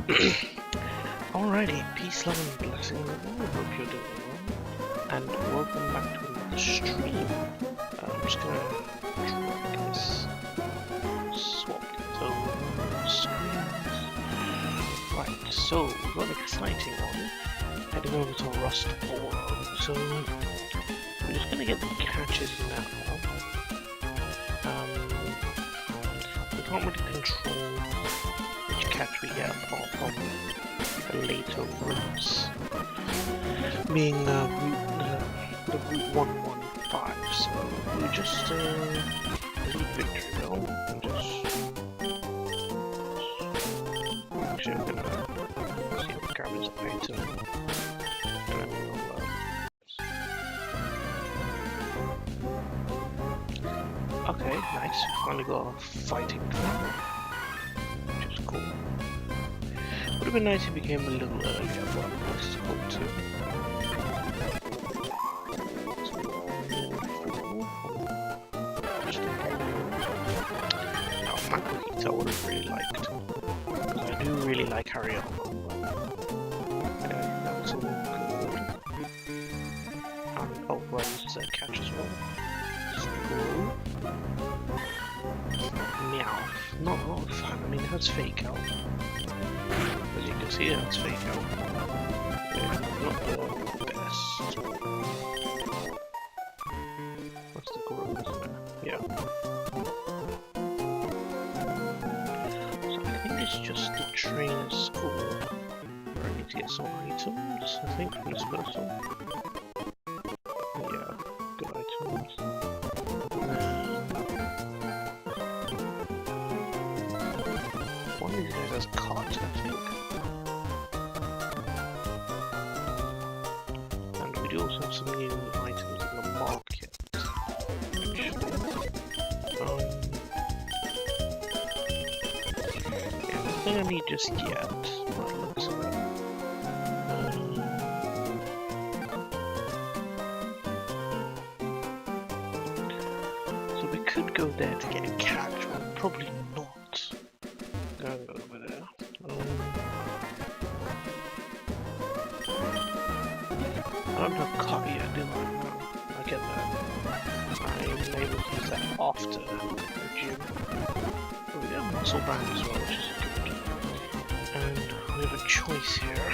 Alrighty, peace, love, and blessings. I hope you're doing well, and welcome back to another stream. I'm just gonna drag this, swap it over the screens. Right, so we've got an exciting one. Heading over to Rust 4. So we're just gonna get the catches now. We can't really control which catch we get apart from the later routes, being the route 115. So we just leave victory though, and just actually I'm gonna see if Gabby's item, and then we'll okay, nice. Finally got a fighting thing, which is cool. Would have been nice if we came a little earlier, but I'm nice to hold to. Now, Macro Heat I would have really liked, because I do really like Harry Armor. Okay, that's all good. And oh, well, this is a catch as well. Screw. Meow. Not a lot of fun. I mean, it has fake out. As you can see, it has fake out. Yeah, not the best. What's the growth? Yeah. So I think it's just the trainer's school where I need to get some items, I think, from this person. Yeah, good items. One of these guys has cards, I think. And we do also have some new items in the market. Actually. Yeah, nothing I need just yet, by the looks of it. So we could go there to get a catch, but probably not. Going over there. I don't have cut yet, do I? No, I get that. I'm able to use that after the gym. Oh, we have muscle band as well, which is good. And we have a choice here.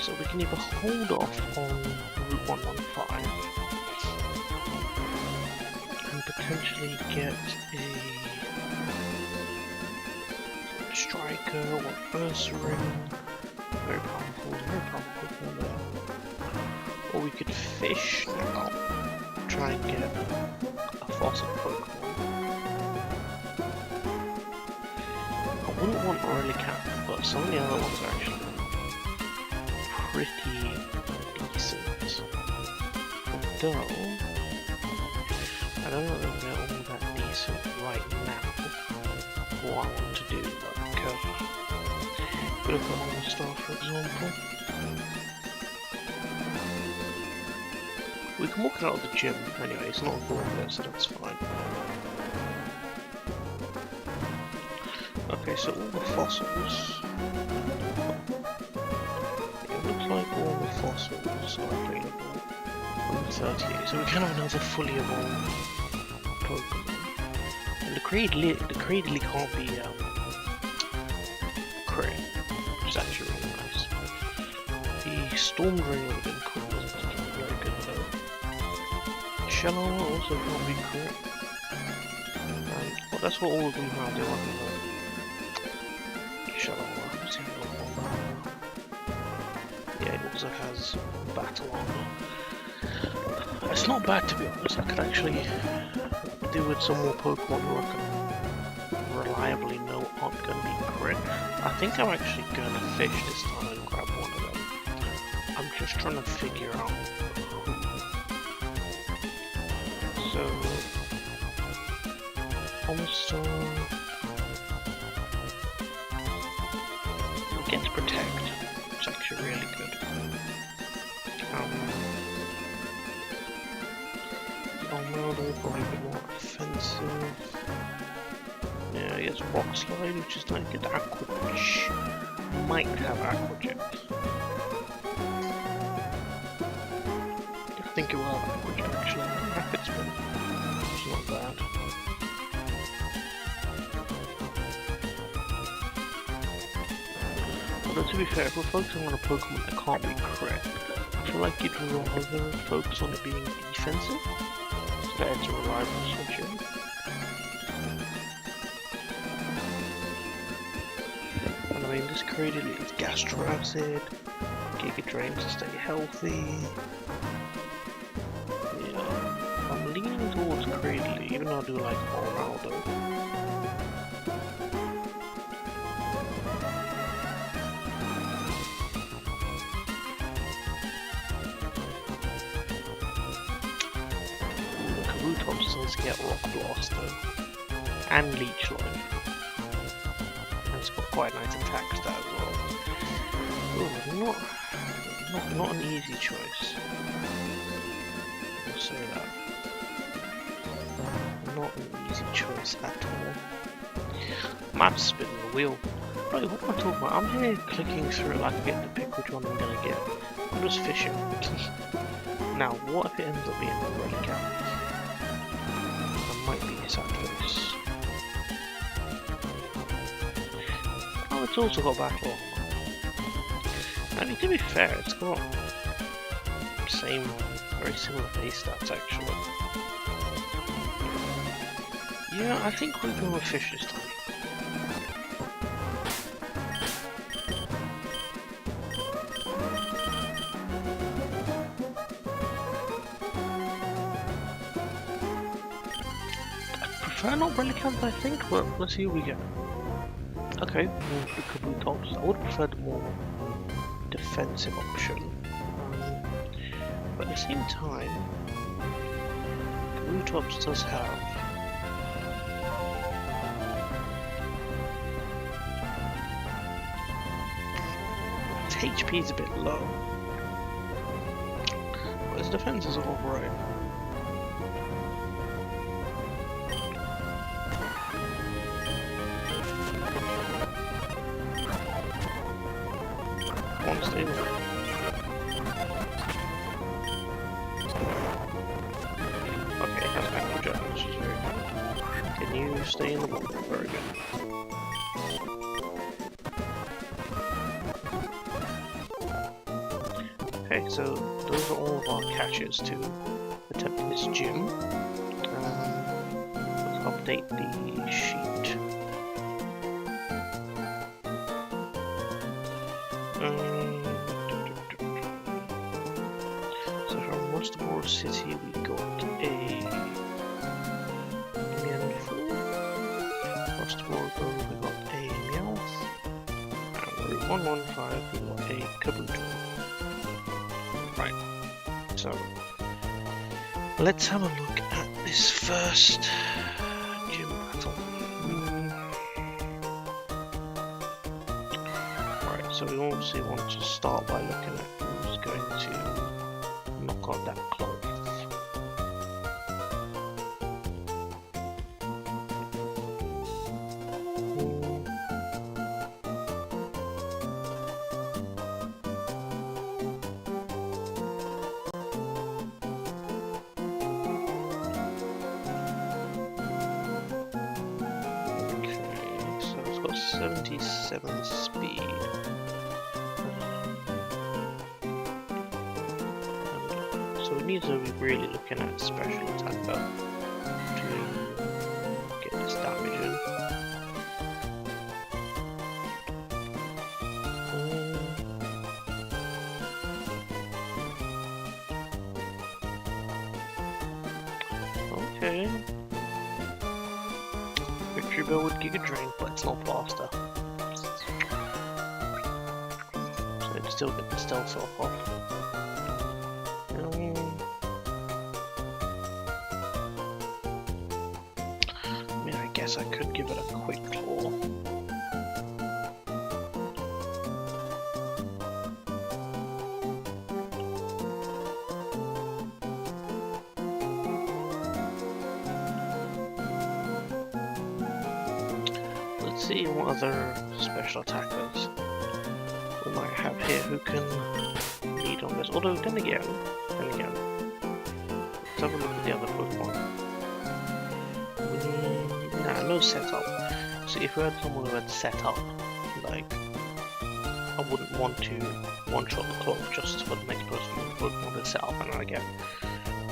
So we can either hold off on Route 115 and potentially get a striker or first ring. Very powerful Pokemon there. Or we could fish now, try and get a fossil Pokemon. I wouldn't want Oily Cat, but some of the other ones are actually pretty decent. Though, I don't know if they're all that decent right now. What I want to do, like, look at all the stuff, for example. We can walk out of the gym anyway, it's not important there, so that's fine. Okay, so all the fossils. It looks like all the fossils are available on 38, so we can have another fully evolved Pokemon. And the Cradily can't be crit, which is actually really nice. The Storm Drain would have been cool, it's very good though. Shallow also can't be crit. Well, that's what all of them have, they're like Shallow, yeah, it also has battle armor. It's not bad to be honest, I could actually do with some more Pokemon who I can reliably know aren't going to be crit. I think I'm actually going to fish this time and grab one of them. I'm just trying to figure out who. So, almost we get to protect, which is actually really good. Oh no, they're probably a bit more offensive. Yeah, Yeah, he has Rock Slide, which is like an Aqua, which might have Aqua Jet. I think it will have Aqua Jet actually. Rapid Spin. It's not bad. Although to be fair, if we're focusing on a Pokemon that can't be correct, I feel like you'd rather focus on it being defensive. It's better to reliable switch in. And I mean, this Cradily is Gastro Acid, Giga Drain to stay healthy. Yeah, I'm leaning towards Cradily, even though I do like Ronaldo. Does get Rock Blast though, and Leech Line, and it's got quite a nice attack stat as well. Ooh, not an easy choice. I'll say that. Not an easy choice at all. I'm spinning the wheel. Right, what am I talking about? I'm here clicking through it like I get to pick which one I'm gonna get. I'm just fishing. Now, what if it ends up being a Relicanth? Might be a sad face. Oh, it's also got Battle. I mean, to be fair, it's got very similar base stats actually. Yeah, I think we're going with Fish this time. Prefer not Relicanth, I think, but let's see what we get. Okay, we'll the Kabutops. I would prefer the more defensive option. But at the same time, Kabutops does have its HP is a bit low, but its defense is alright. One stay there. Okay, has Aqua Jet, which is very good. Can you stay in the water? Very good. Okay, so those are all of our catches to attempt this gym. Let's update the sheet. So from Rustboro City we got a Mienfoo. Rustboro we got a Meowth. And Route 115 we got a Kabuto. Right, so let's have a look at this first gym battle. Right, so we obviously want to start by looking at who's going to knock out that cloth. Okay, so it's got 77 speed. So we need to be really looking at special attack though to get this damage in. Okay. Victory Bell with Giga Drain, but it's not faster. So it'd still get the stealth off. I mean, I guess I could give it a quick claw. let's see what other special attackers we might have here who can lead on this. Although then again, let's have a look at the other Pokemon. Nah, no setup. See, if we had someone who had setup, like, I wouldn't want to one-shot the clock just for the next person working on the setup and I get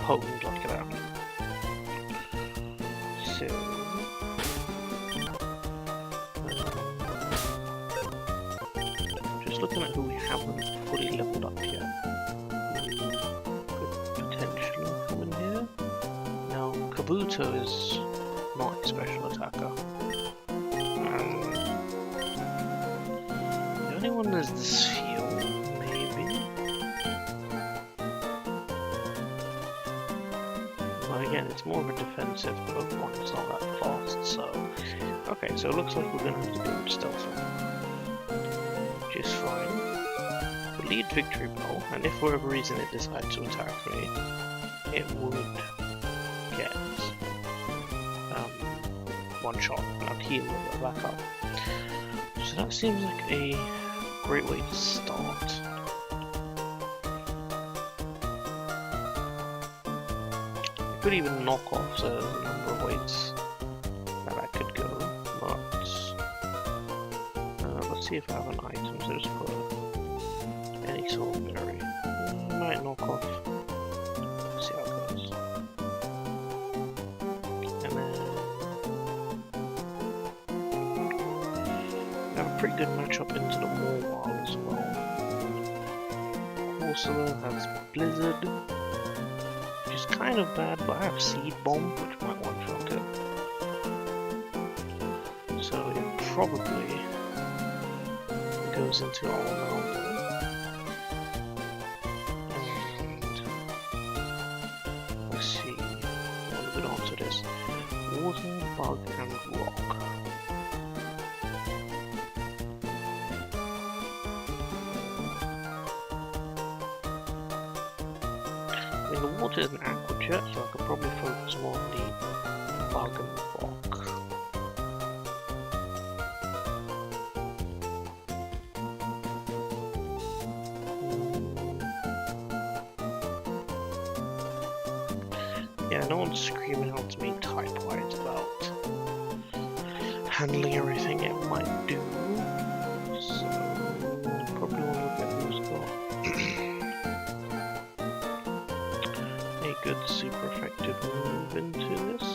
honed like that. So, just looking at who we haven't fully leveled up yet. Could potentially come in here. Now, Kabuto is not a special attacker. The only one is this field, maybe. But again, it's more of a defensive Pokemon, it's not that fast, so... Okay, so it looks like we're gonna have to do it stealth, which is fine. The lead Victory Bell, and if for whatever reason it decides to attack me, it would get one shot, and I'd heal it back up. So that seems like a great way to start. I could even knock off the number of ways that I could go, but let's see if I have an item, so just put any sort of berry. Might knock off, let's see how it goes. And then I have a pretty good matchup into the Mawile as well. Corsola has Blizzard, which is kind of bad, but I have Seed Bomb, which might one-shot it. So it probably goes into Orlando. And let's see, what have we got onto this? Water, Bug, and Rock. The water is an aqua jet, so I could probably focus more on the bug and rock. Yeah, no one's screaming out to me type-wise about handling everything it might do, so probably want to look at who's got good super effective move into this.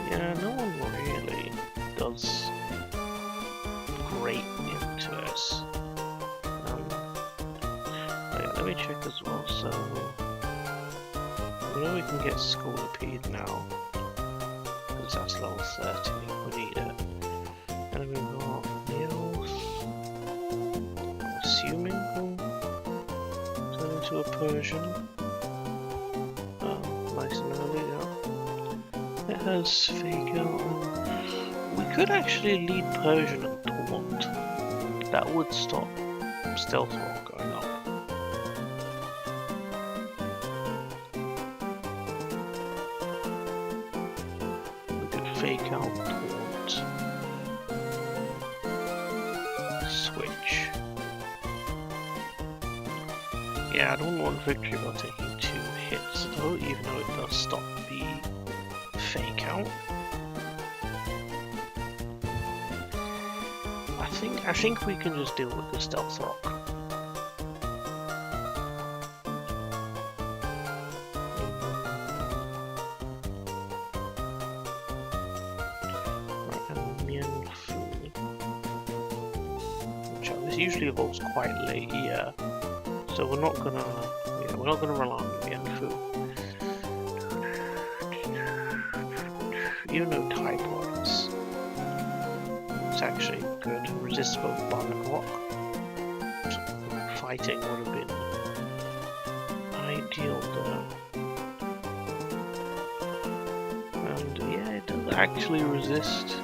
Yeah, no one really does great into this. Let me check as well, so we know we can get Scolipede now, because that's level 30, we need it. And then we've got Meowth, I'm assuming we'll turn into a Persian. Nice and early, yeah. It has Fake Out. We could actually lead Persian and Taunt. That would stop Stealth Rock going up. Fake Out, Taunt, Switch. Yeah, I don't want Victory Bell taking 2 hits though, even though it does stop the Fake Out. I think we can just deal with the Stealth Rock. Usually evolves quite late, yeah. So we're not gonna rely on Mienfoo. Even though type wise, it's actually good. Resists both bug and rock. So fighting would have been ideal there. And yeah, it does actually resist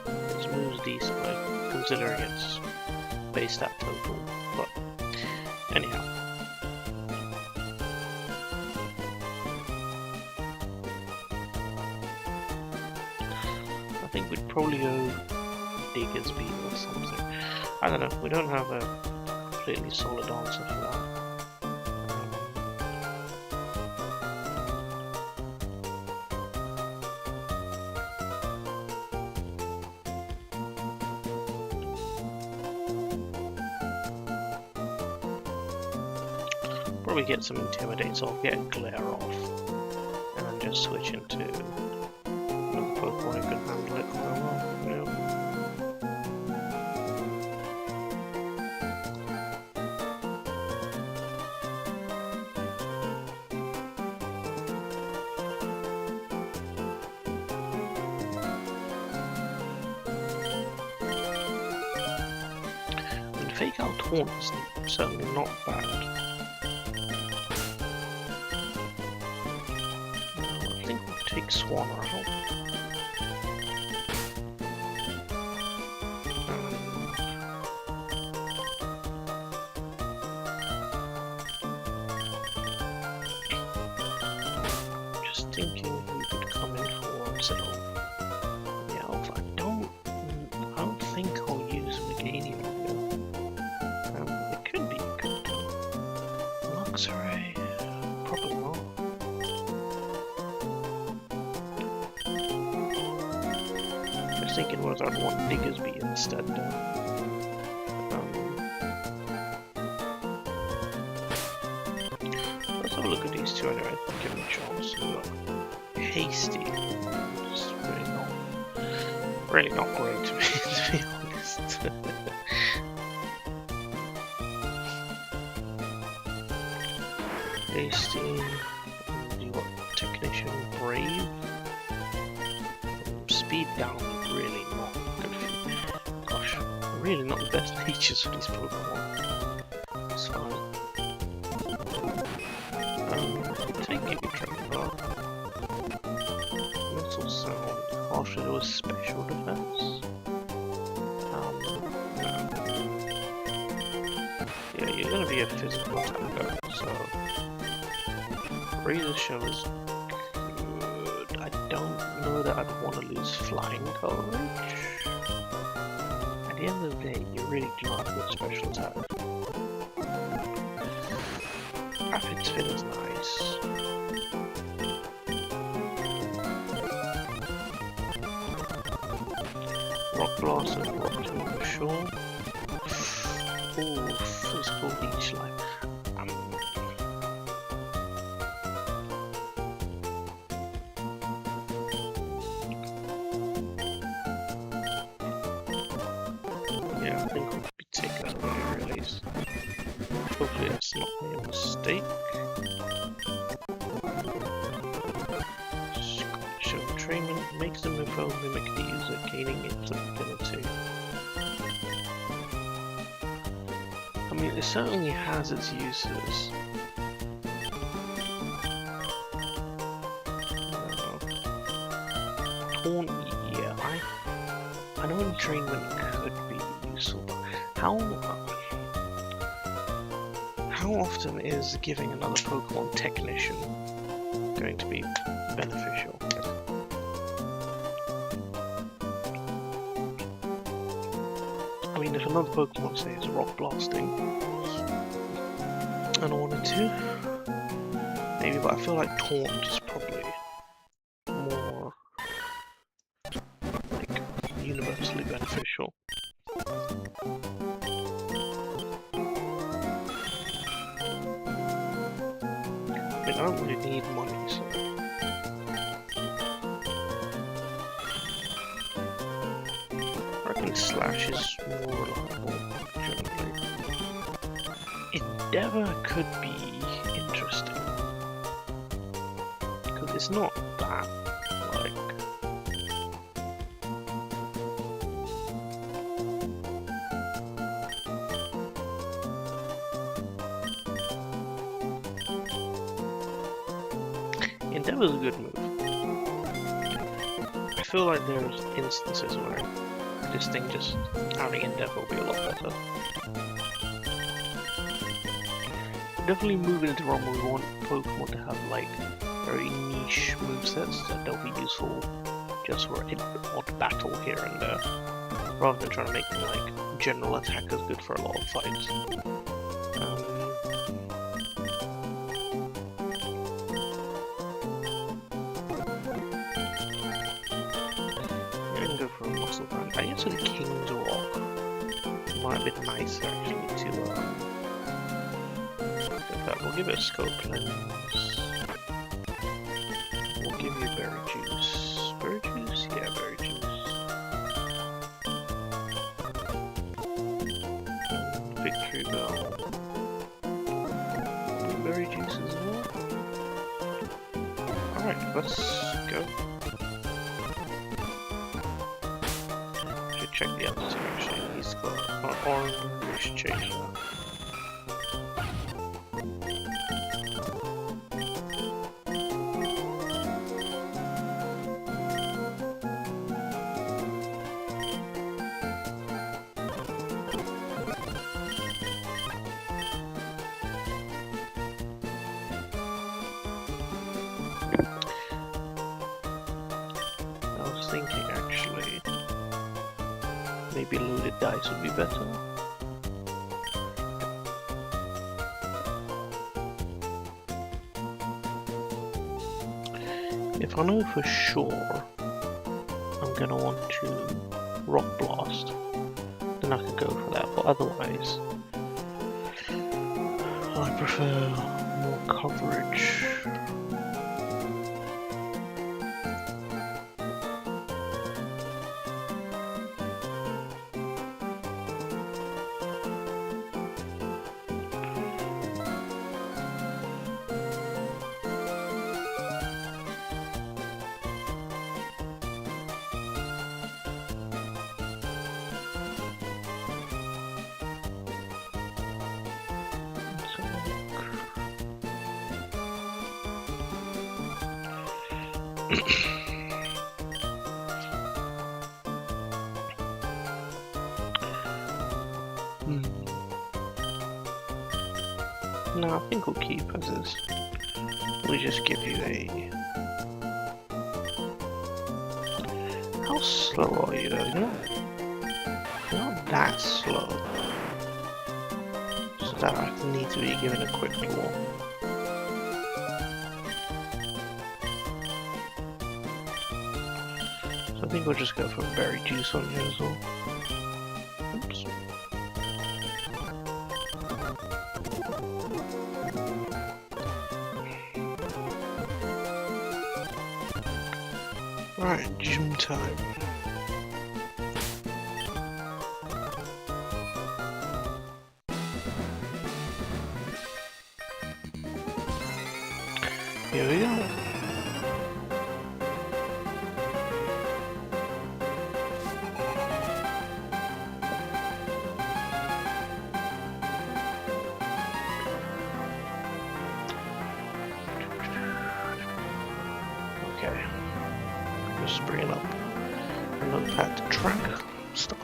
its moves decently, considering it's based at total. But anyhow. I think we'd probably go Digger's Beat or something. I don't know, we don't have a completely solid answer for that. Probably get some Intimidate, so I'll get Glare off. And then just switch into another Pokemon who can handle it quite well. Yeah. And Fake Out Taunt is certainly not bad. I think we'll take Swan out. Just thinking who could come in for himself. Yeah, I don't think I'll use Meganium here. It could be a good Luxray. Probably not. Just thinking whether I'd want Digger's Beat instead. Let's have a look at these two anyway. Give them a chance. Hasty. Just really not great to be honest. Hasty. You got Technician, Brave. Speed down, really not good for you. Gosh, really not the best features for these Pokemon. It's fine. Take Giga Trapper. Metal Sound. Harsh it was Special Defense. Yeah, you're gonna be a physical attacker, so Razor Shell is good. I don't know that I'd want to lose flying coverage. At the end of the day, you really do not have good special attack. Rapid Spin is nice. Rock Blast and Rock Tomb for sure. Ooh, physical leech life. Yeah, I think we'll be taking that away release. Hopefully that's not a mistake. Show entrainment makes the move mimic the user, gaining its ability. I mean, it certainly has its uses. Taunt, yeah, I know entrainment could be useful, but how often is giving another Pokemon Technician going to be beneficial? I mean, if another Pokemon, say, is Rock Blasting, and I wanted to, maybe, but I feel like Taunt is probably more, like, universally beneficial. I mean, I don't really need money, so... I reckon Slash is more reliable, generally. Endeavor could be interesting. Because it's not that, like... Endeavor's a good move. feel like there's instances where this thing just carrying in depth will be a lot better. Definitely moving into ROM, we want Pokemon to have like very niche movesets that they'll be useful just for an odd battle here and there, rather than trying to make them like general attackers good for a lot of fights. Go for a muscle band. I guess the King's Rock might have been nicer actually to we'll give it a scope lens. We'll give you berry juice. Berry juice? Yeah, berry juice. Victory bell. Berry juice as well. Alright, let's go. Check the other two actually. He's got an orange chaser. I was thinking actually maybe loaded dice would be better. If I know for sure I'm gonna want to Rock Blast, then I could go for that, but otherwise I prefer more coverage. No, I think we'll keep as is. We just give you a... How slow are you though? You're not that slow. So that I need to be given a quick walk. So I think we'll just go for berry juice on you as well. Oops. Alright, gym time. Here we go. Okay. Just bring up a notepad to track stuff.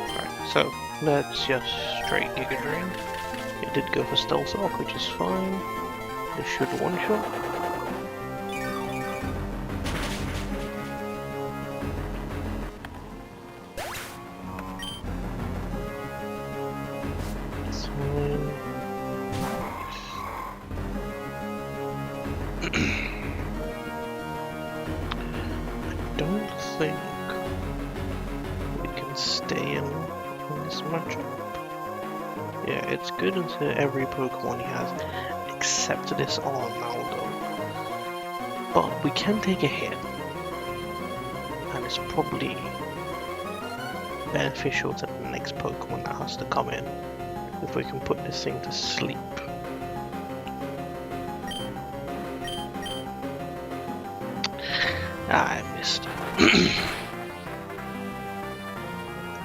Alright, so let's just straight Giga Drain. It did go for Stealth Rock, which is fine. It should one-shot. It's fine. I don't think we can stay in this matchup. Yeah, it's good until every Pokemon he has, except this Armaldo. But we can take a hit, and it's probably beneficial to the next Pokemon that has to come in if we can put this thing to sleep.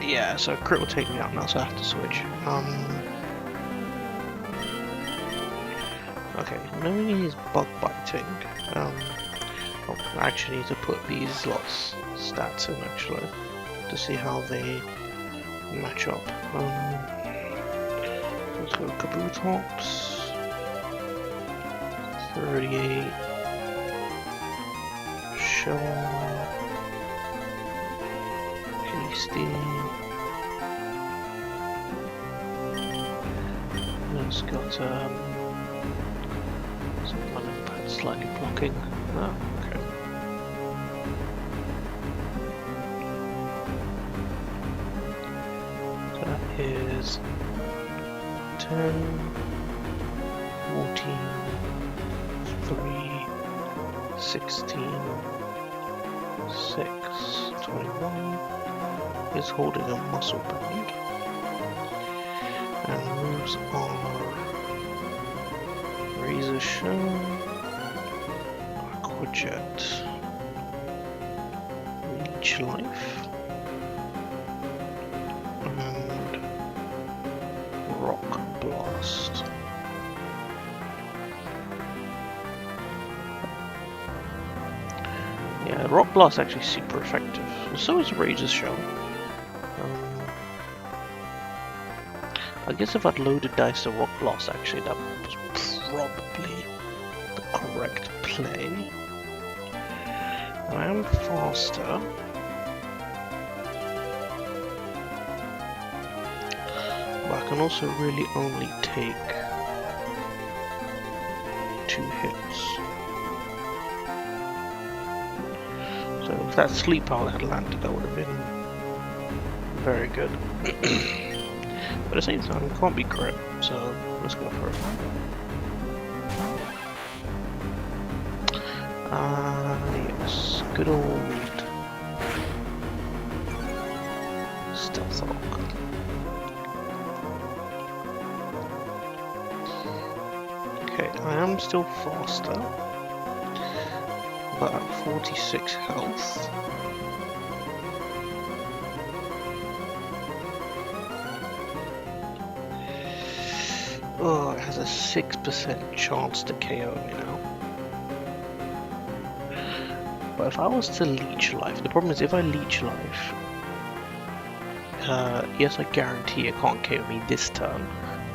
Yeah, so crit will take me out now, so I have to switch. Okay, knowing he's bug biting, oh, I actually need to put these stats in actually to see how they match up. Let's go Kabutops, 38, Shell, Hasty. It's got some running pad slightly blocking. Oh, okay. So that is 10, 14, 3, 16, 6, 21. Is holding a muscle band and moves on. Razor Shell, Aquajet, Leech Life, and Rock Blast. Yeah, Rock Blast is actually super effective. So is Razor Shell. I guess if I'd loaded dice to Rock Blast, actually, that was probably the correct play. I am faster. But I can also really only take 2 hits. So if that Sleep Owl had landed, that would have been very good. But at the same time, it can't be crit, so let's go for it. Yes, good old Stealth Rock. Okay, I am still faster, but at 46 health. Oh, it has a 6% chance to KO me now. But if I was to Leech Life, the problem is if I Leech Life, yes, I guarantee it can't KO me this turn,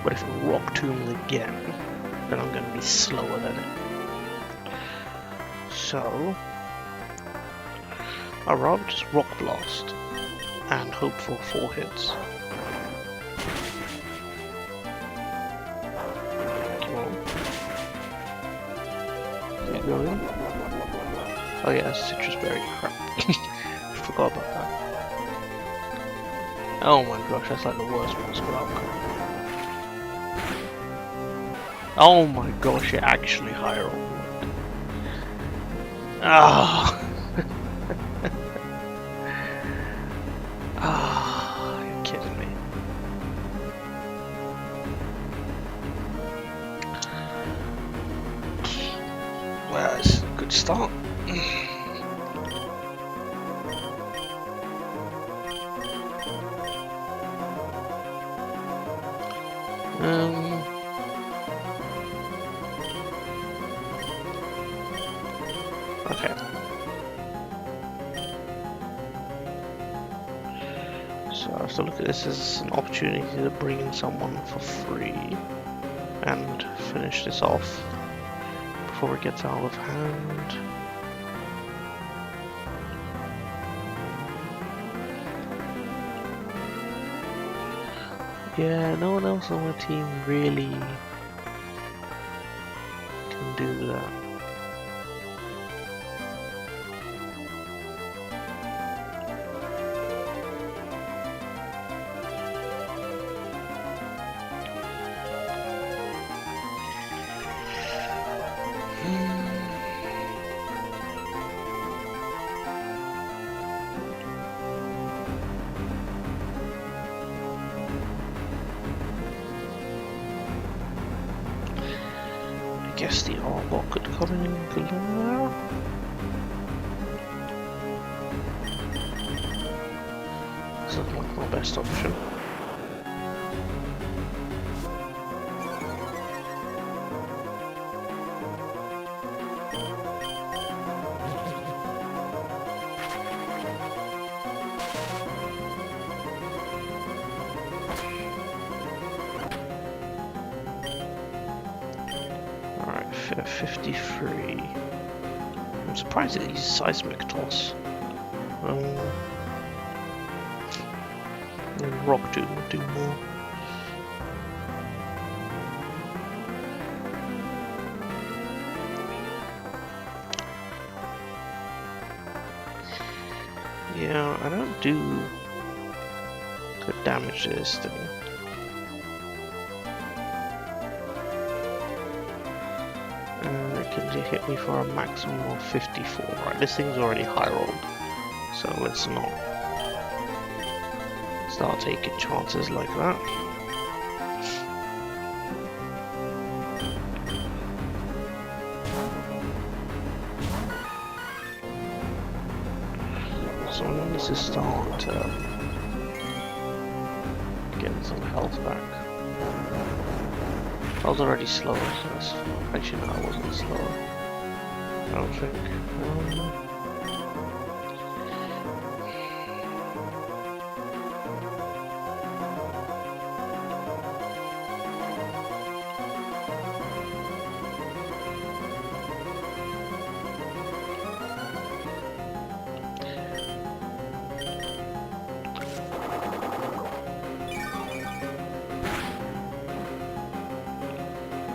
but if it Rock Tombs again, then I'm going to be slower than it. So, I'd rather just Rock Blast and hope for 4 hits. Going. Oh yeah, citrus berry, crap. Forgot about that. Oh my gosh, that's like the worst possible outcome. Oh my gosh, it actually higher on. Ah. Ah, you're kidding me. Well, it's a good start. Okay. So I have to look at this as an opportunity to bring in someone for free and finish this off before it gets out of hand. Yeah, no one else on my team really can do that. I guess the Arbok could come in and glare. This is not my best option. Alright, 53. I'm surprised at these seismic toss. And rock do more. Yeah, I don't do good damage to this thing. And it can hit me for a maximum of 54. Right, this thing's already high rolled, so let's not start taking chances like that. So I need to start getting some health back. I was already slower, so that's fine. Actually no, I wasn't slower. I don't think.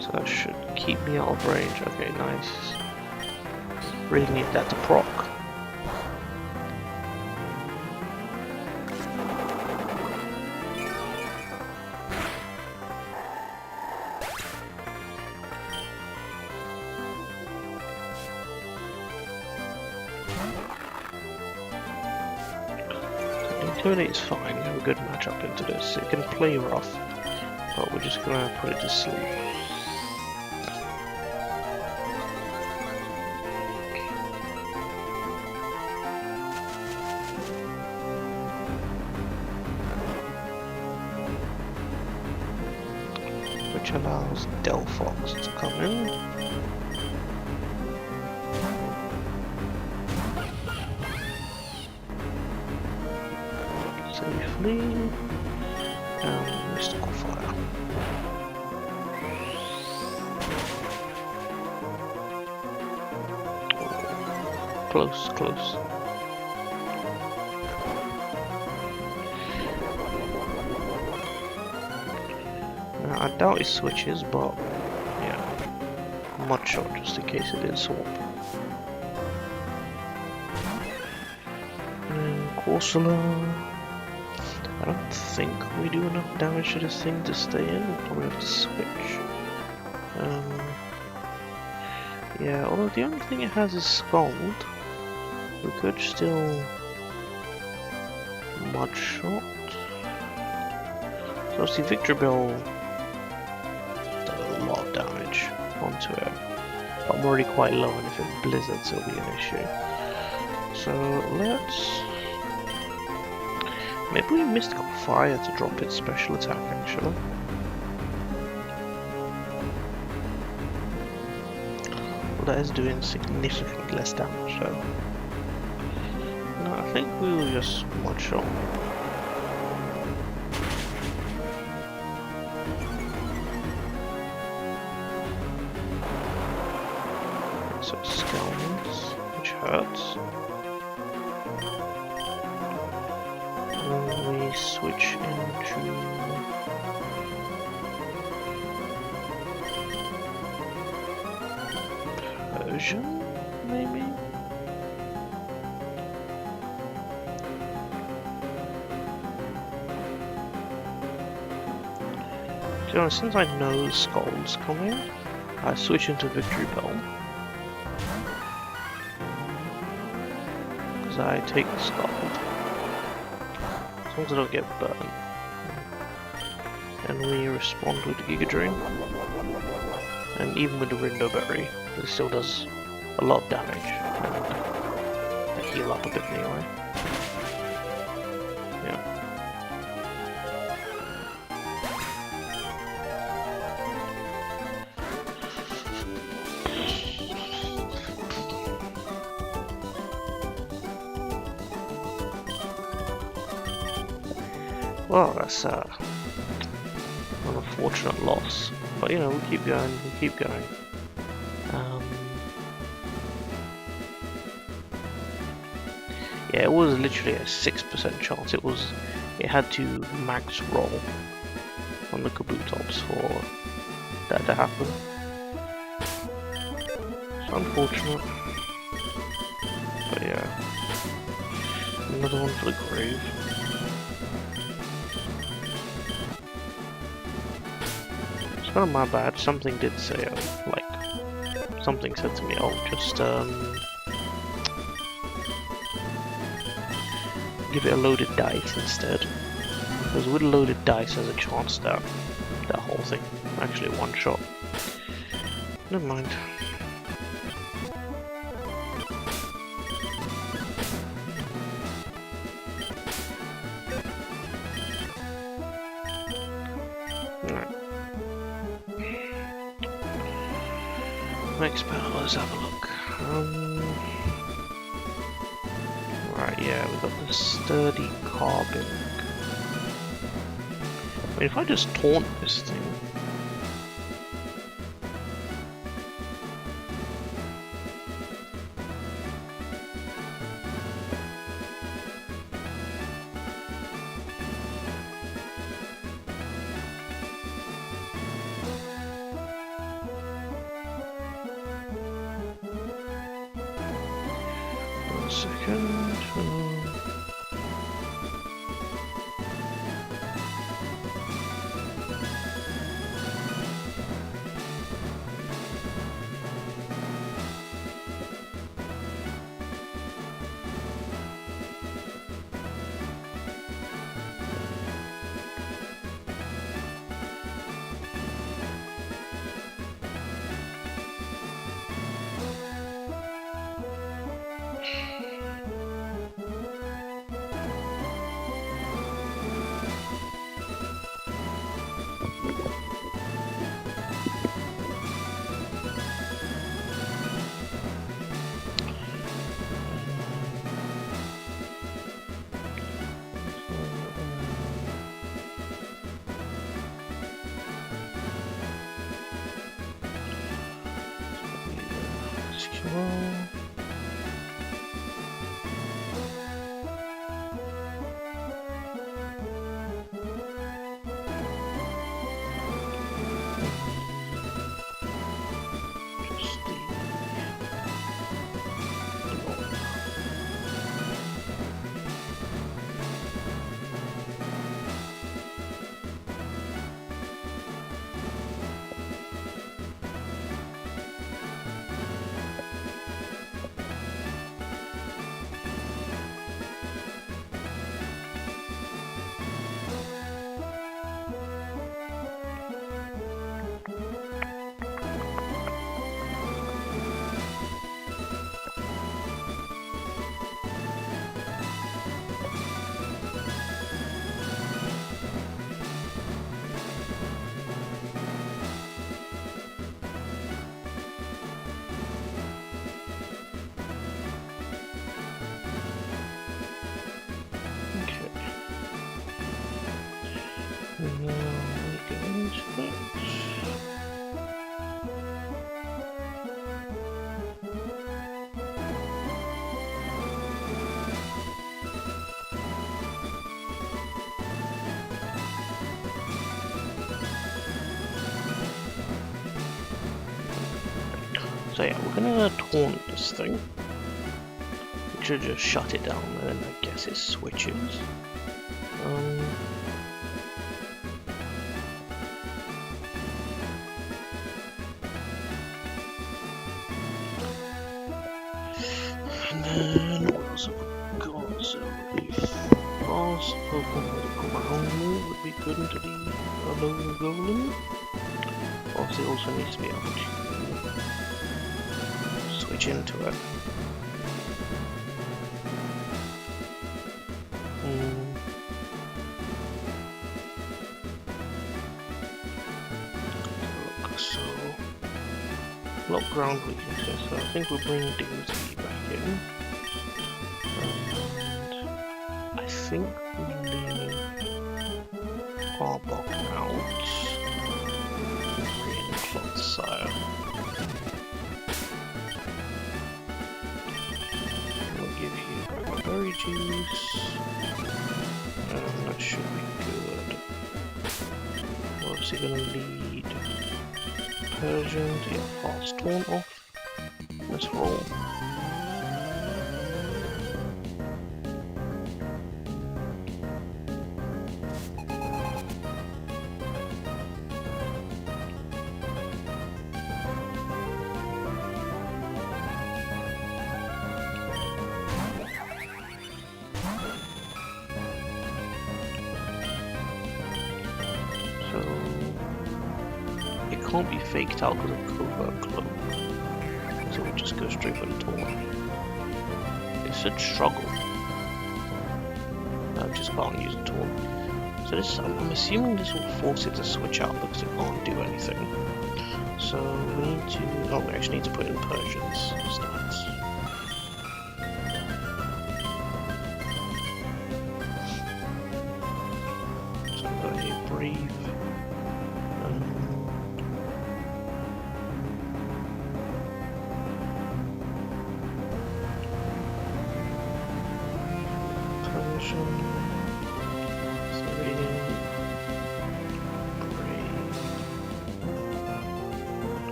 So that should keep me out of range. Okay, nice. Really need that to proc. Intimidate's fine, you have a good matchup into this. It can play rough, but we're just gonna put it to sleep. Which allows Delphox to come in. Safely. And mystical fire. Close, close. Now, I doubt it switches, but yeah, mud shot just in case it did swap. And Corsola. I don't think we do enough damage to this thing to stay in. We'll probably have to switch. Yeah, although the only thing it has is Scald. We could still mud shot. So obviously Victory Bell does a lot of damage onto it. But I'm already quite low, and if it blizzards it'll be an issue. So let's maybe we Mystical Fire to drop its special attack actually. Well, that is doing significantly less damage though. No, I think we will just one shot. So Scalds, which hurts. And we switch into Persian, maybe? To be honest, since I know Skull's coming, I switch into Victory Bell. Because I take the Skull. As long as I don't get burned. And we respond with Giga Drain. And even with the Window Berry, it still does a lot of damage. And I heal up a bit anyway. Yeah. Well, that's an unfortunate loss. But you know, we keep going, we keep going. Yeah, it was literally a 6% chance. It had to max roll on the Kabutops for that to happen. It's unfortunate. But yeah. Another one for the grave. It's not my bad. Something did say, something said to me, oh, just give it a loaded dice instead. Because with loaded dice, there's a chance that that whole thing actually one shot. Never mind. Next battle, let's have a look. Right, yeah, we've got the sturdy carbon. I mean, if I just taunt this thing. Second. And now we go into it. So yeah, we're gonna taunt this thing. We should just shut it down and then I guess it switches. And then what else have we got? So the fast Pokemon with a ground would be good into the alone golem. Obviously it also needs to be able to switch into it. So lot of ground weaknesses, so I think we'll bring DDA back in. And I think we leave Arbok out. Green cloth sire. We'll give you berry juice. That should be good. We're obviously going to lead Persian to get fast taunt off. Let's roll. Can't be faked out because of covert cloak, so we'll just go straight for the taunt. It should struggle. I just can't use a taunt. So this, I'm assuming this will force it to switch out because it can't do anything. So we need to, oh, we actually need to put in Persian's stats. So we've got here Brave.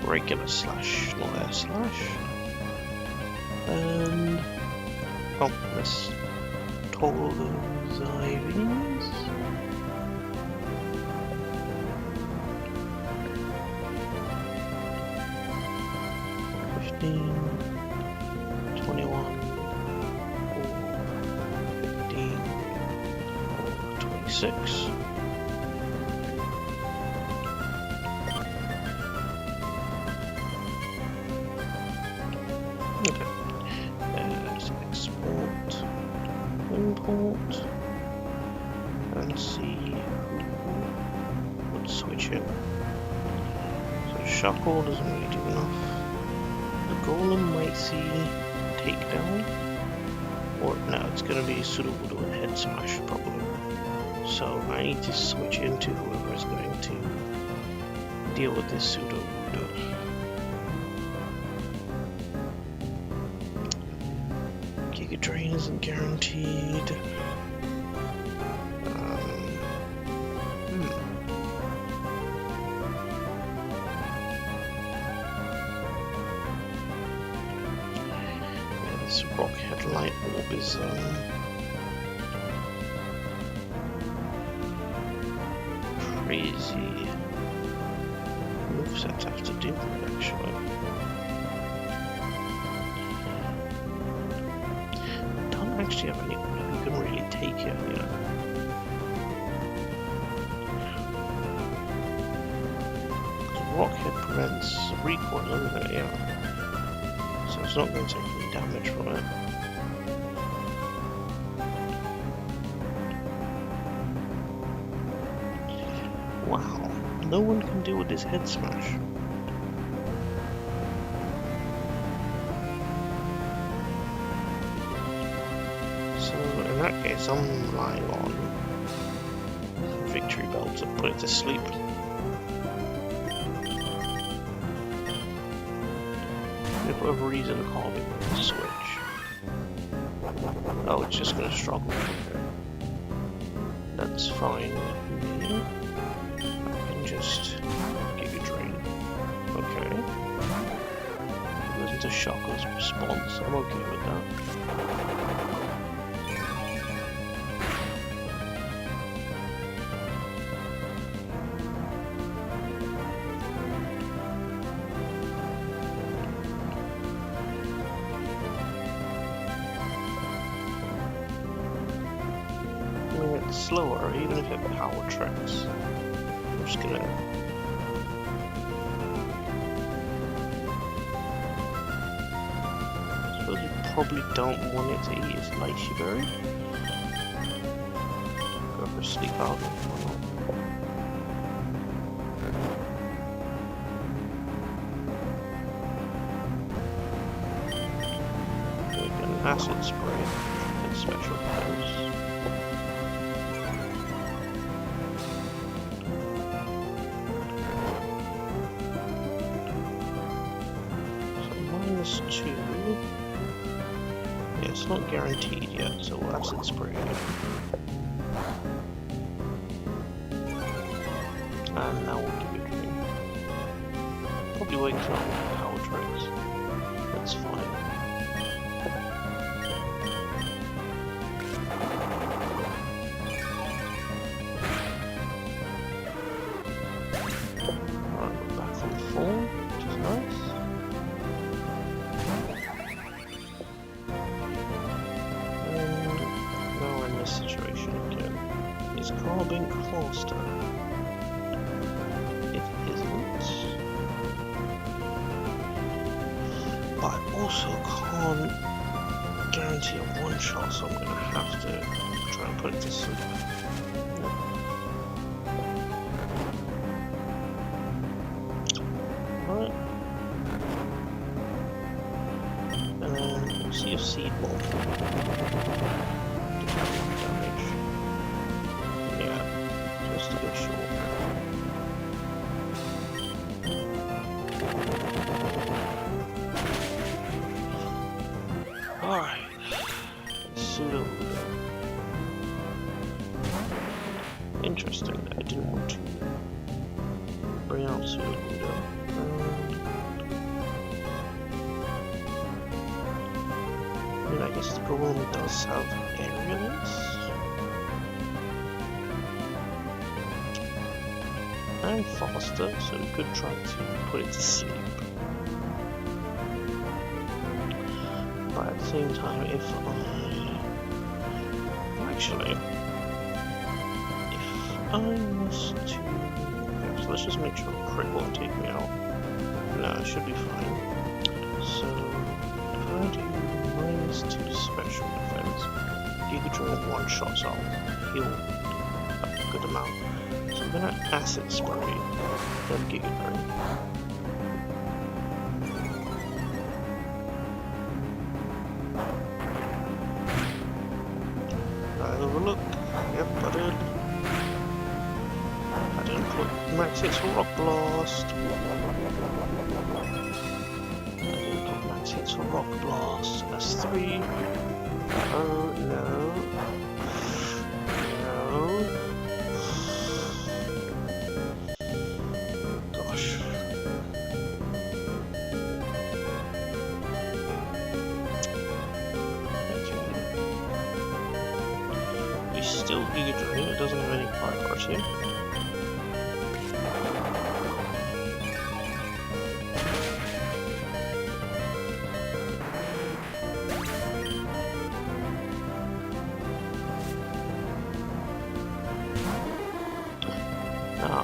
Regular slash, not air slash. And oh, let's toggle those IVs. $15, $21, or $15, or $26. Import and see who would switch in. So Shuckle doesn't really do enough. The Golem might see takedown, or no, it's going to be suitable to a head smash probably. So I need to switch into whoever is going to deal with this pseudo Voodoo. Drain isn't guaranteed. Yeah, this rock headlight orb is crazy. Movesets have to do with it actually. Actually have anyone who can really take it, you know. Rockhead prevents recoil, isn't it? Yeah. So it's not going to take any damage from it. Wow, no one can deal with this head smash. In that case, I'm relying on Victory Bell to put it to sleep. If for whatever reason I can't get the switch. Oh, it's just going to struggle. That's fine with me. I can just Giga Drain. Okay. It wasn't a Shockle's response. I'm okay with that. Slower, even if it power tracks. I'm just gonna probably don't want it to eat is lychee berry. Go for a sleep out. Acid spray and special pose. So -2. Yeah, it's not guaranteed yet, so we'll acid spray it. And now we'll give it a drink. Probably wait for power tricks. That's fine. Also can't guarantee a one-shot, so I'm going to have to try and put it to sleep. Right. And then we'll see if Seed Bomb did have enough damage. Yeah, just a bit short. Alright, pseudo. Interesting that I didn't want to bring out pseudo. I mean, I guess the Pokémon does have aerials. And faster, so we could try to put it to sleep. But at the same time, if I was to... Okay, so let's just make sure crit won't take me out. No, it should be fine. So, if I do -2 special defense, Giga Drain one-shots, I'll heal a good amount. So I'm gonna acid spray, then Giga Drain. Look, yep, I did. I didn't put max hits for Rock Blast. I didn't put max hits for Rock Blast. That's 3. Oh no. No. Gosh. Still Giga Drain, it doesn't have any priority.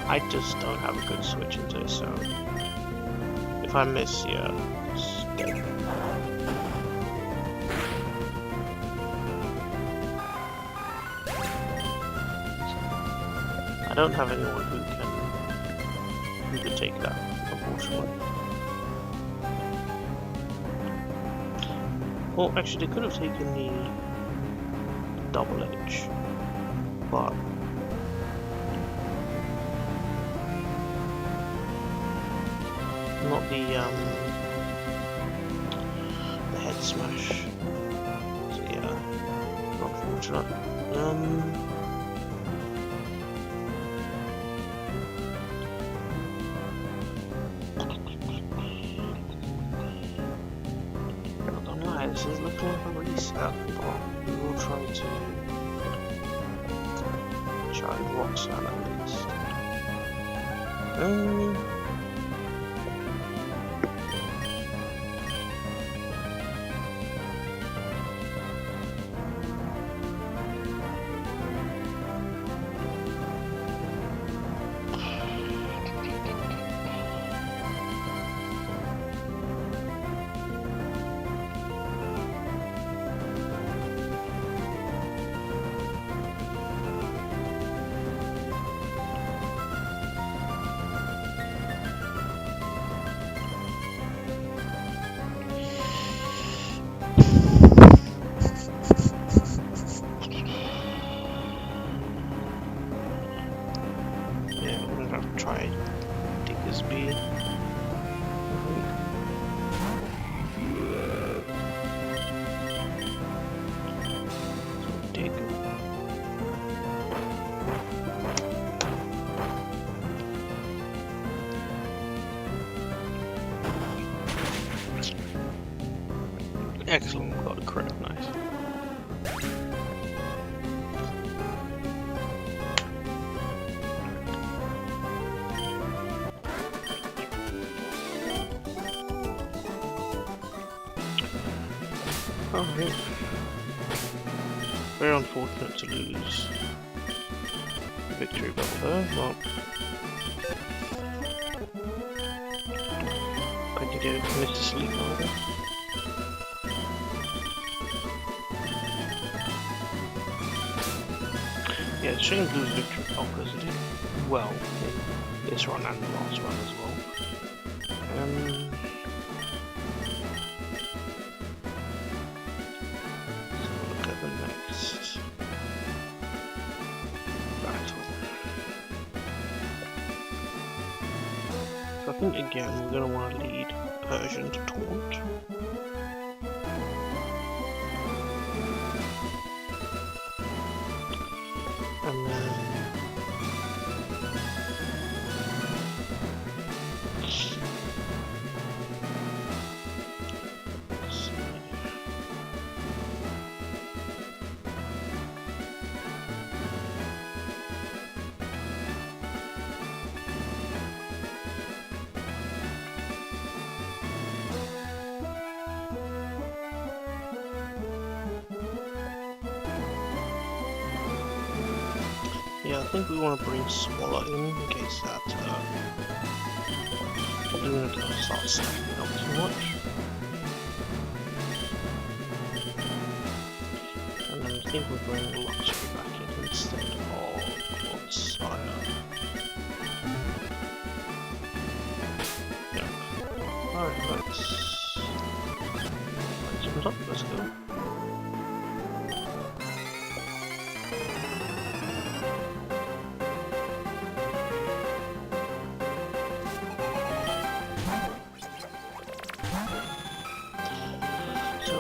I just don't have a good switch into it, so if I miss, yeah, it's dead. I don't have anyone who can take that, unfortunately. Well, actually, they could have taken the double edge, but not the head smash. So yeah, unfortunate. This is looking like a reset, but we will try to rock sand at least. try Digger's Beard. Dig. Excellent, got a credit, nice. Alright. Very unfortunate to lose victory bell there, but can you do it? Miss the sleep either. Yeah, it's a shame to lose victory bell because it did well in this run and the last run as well. I think again we're going to want to lead Persian to taunt. And then yeah, I think we want to bring Swallow in case that Luna doesn't start stacking up too much. And then I think we'll bring Luxury back in instead of Sire. Yeah. Alright, let's jump up, let's go.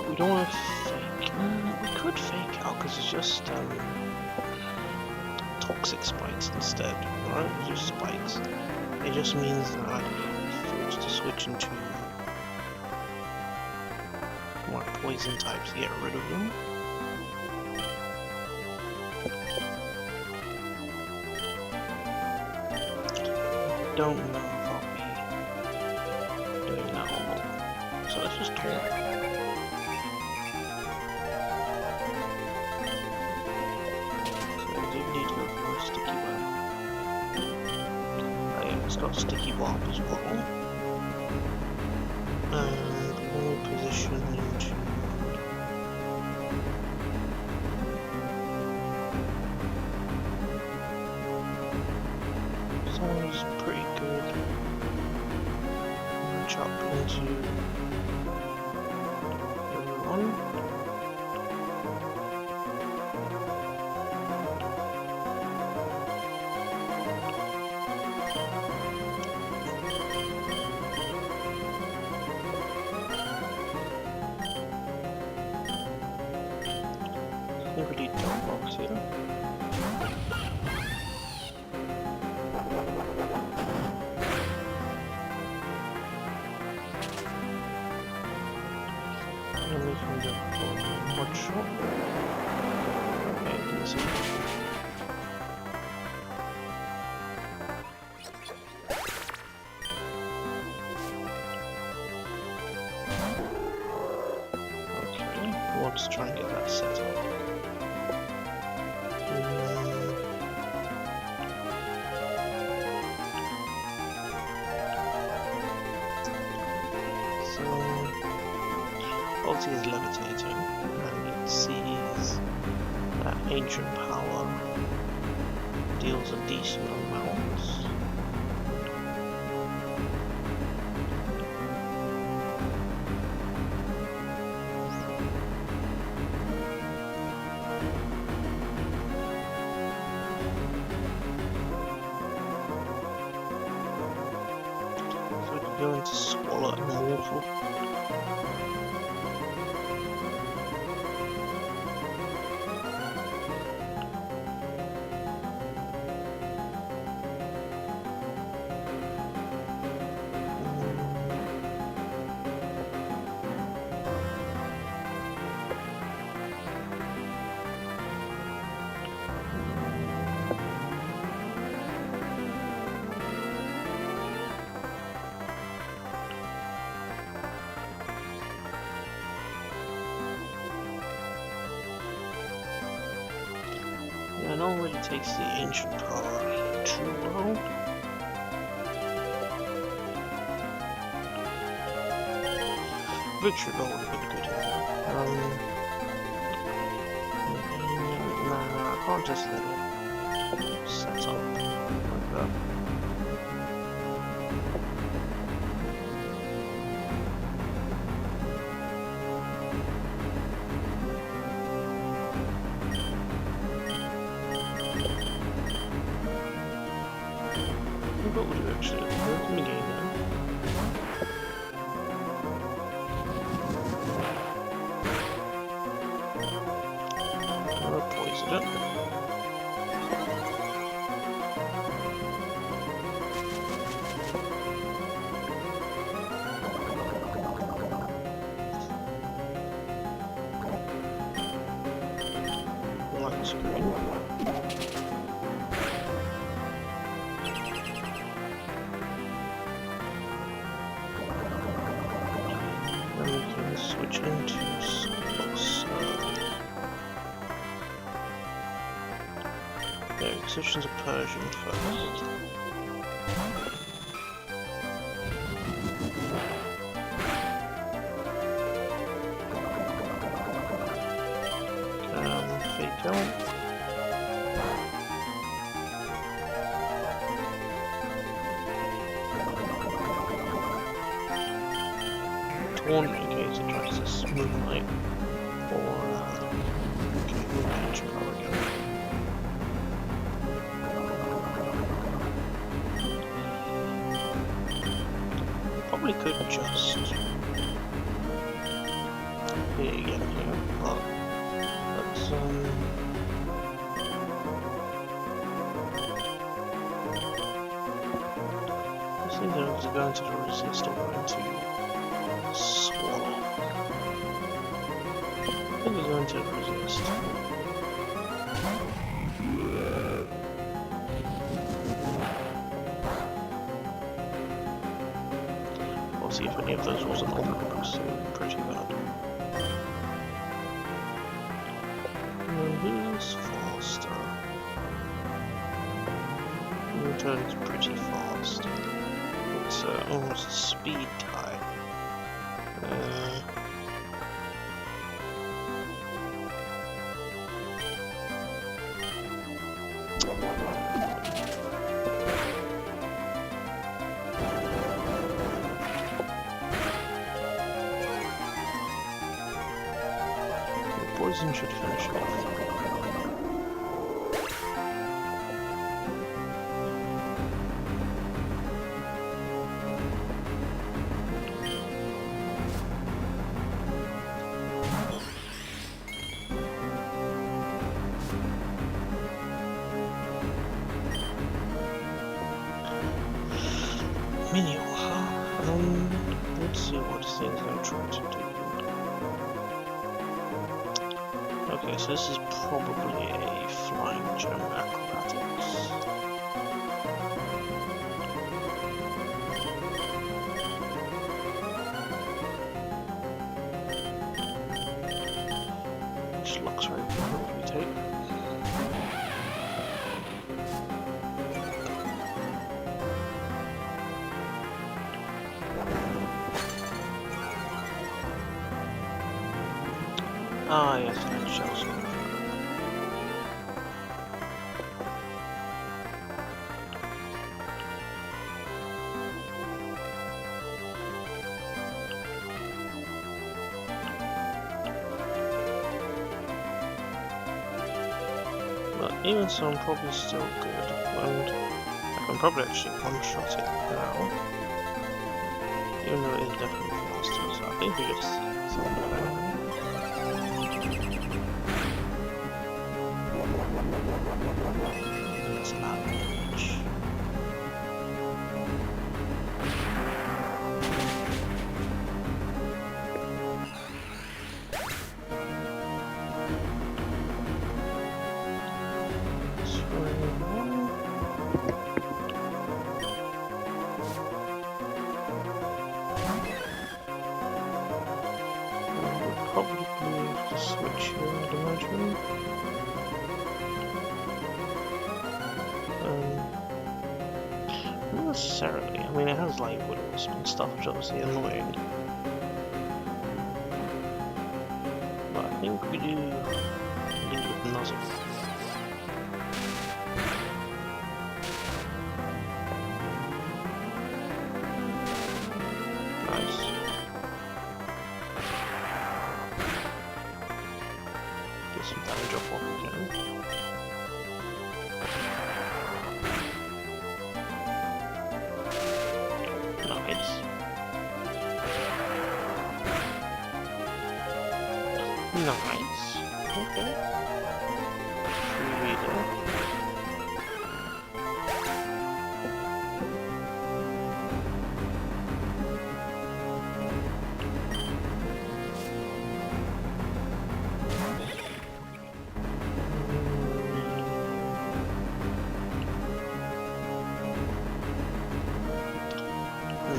We don't want to fake. We could fake out because it's just toxic spikes instead, right? It's just spikes. It just means that if we was to switch into more poison types to get rid of them. Don't know if I'll be doing that or not. So let's just talk. Sticky bomb. Oh yeah, it's got sticky bomb as well. And we'll position into sounds pretty good. Chop into everyone. Pretty dark box here. And we can go for one shot. Okay, easy. Okay, we'll just try and get that set up. Ulti is levitating, and it sees that ancient power deals a decent amount. going to swallow a mortal. I don't really takes the ancient power too well. Victory goal would have been good here. Nah, I can't just let it set up like that. What would you actually do? Let me get in there. I'll poison it. Light screen. Switch into spots. Okay, switch into Persian first. Fake out. Taunt in case it tries to moonlight, or okay, moonlight power again. Probably could just here again here, but let's this thing is going to the resist or going to swallow. I think we're going to resist. We'll see if any of those wasn't on because they were pretty bad. Who's faster? Newton's pretty fast. It's almost a speed tie. Poison should finish it off. Let's see what things I'm trying to do. Okay, so this is probably a flying gem acrobatics. Which looks very probably take. Ah, yes, that shells. But even so, I'm probably still good, and I can probably actually one-shot it now. Even though it is definitely faster, so I think we just throw it away. That's not much. Probably have to switch here, I'd imagine. Not necessarily. I mean, it has like whittles and stuff, which is obviously annoying. But I think we do lead with Nuzzle. Nice. Get some damage off what we can. Nice. Nice. Okay.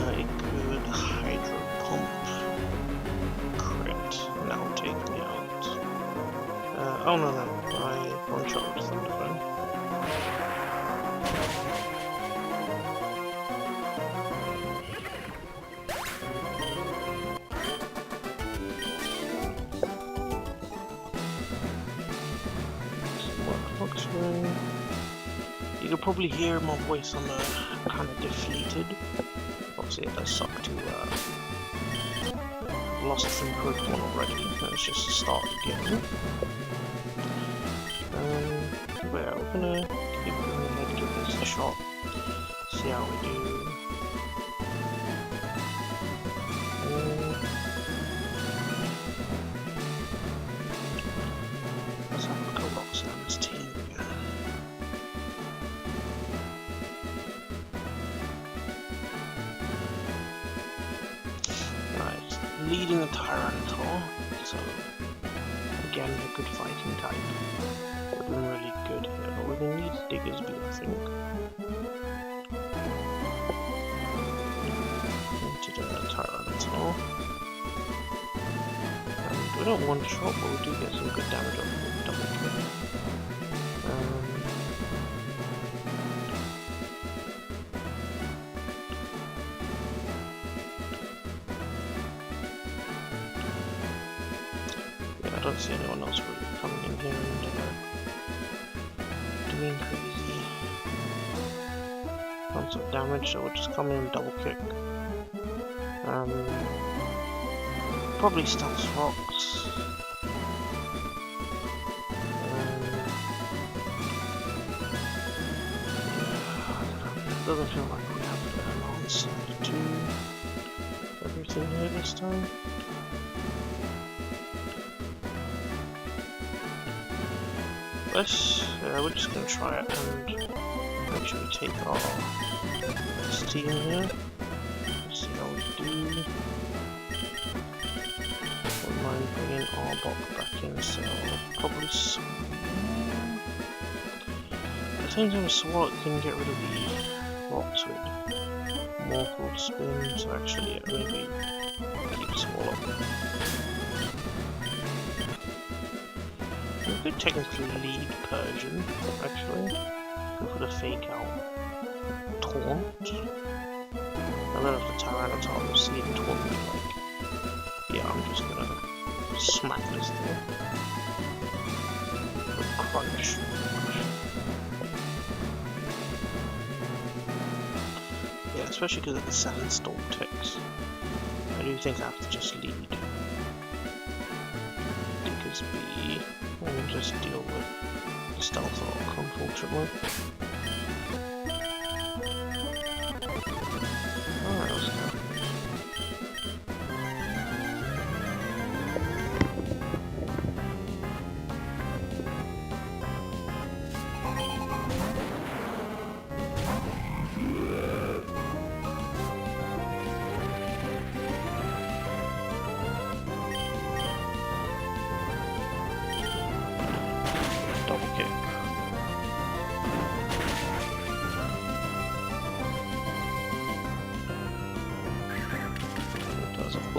A good hydro pump crit now take me out. Oh no, I one-shot with Thunderphone. You could probably hear my voice on the kind of deflated. Obviously it does suck to lost some Pokémon already. Let's just start again. But yeah, we're gonna keep going ahead, give this a shot, see how we do. Let's have a look at what's on this team again. Right, leading the Tyranitar, so again a good fighting type. We're doing really good here, but we're going to need Diggersby, I think. Into the Tyranitar. And we don't one shot, but we do get some good damage off the double kill. Yeah, I don't see anyone else really coming in here and doing crazy amounts of damage, so we'll just come in and double kick. Probably Stealth Rocks. It doesn't feel like we have an answer to everything here this time. We're just going to try it and make sure we take our steam here. Let's see how we do. Wouldn't mind bringing our bot back in, so probably at the same time Swallow can get rid of the rocks with Mortal Spin, so actually yeah, maybe keep Swallow. We could technically lead Persian, actually. Go for the fake out Taunt. I don't know if the Tyranitar will see it taunt me like. Yeah, I'm just gonna smack this thing. With Crunch. Yeah, especially because of the Sandstorm ticks. I do think I have to just lead. Diggersby. And just deal with the Stealth Rock, unfortunately. Alright, let's go.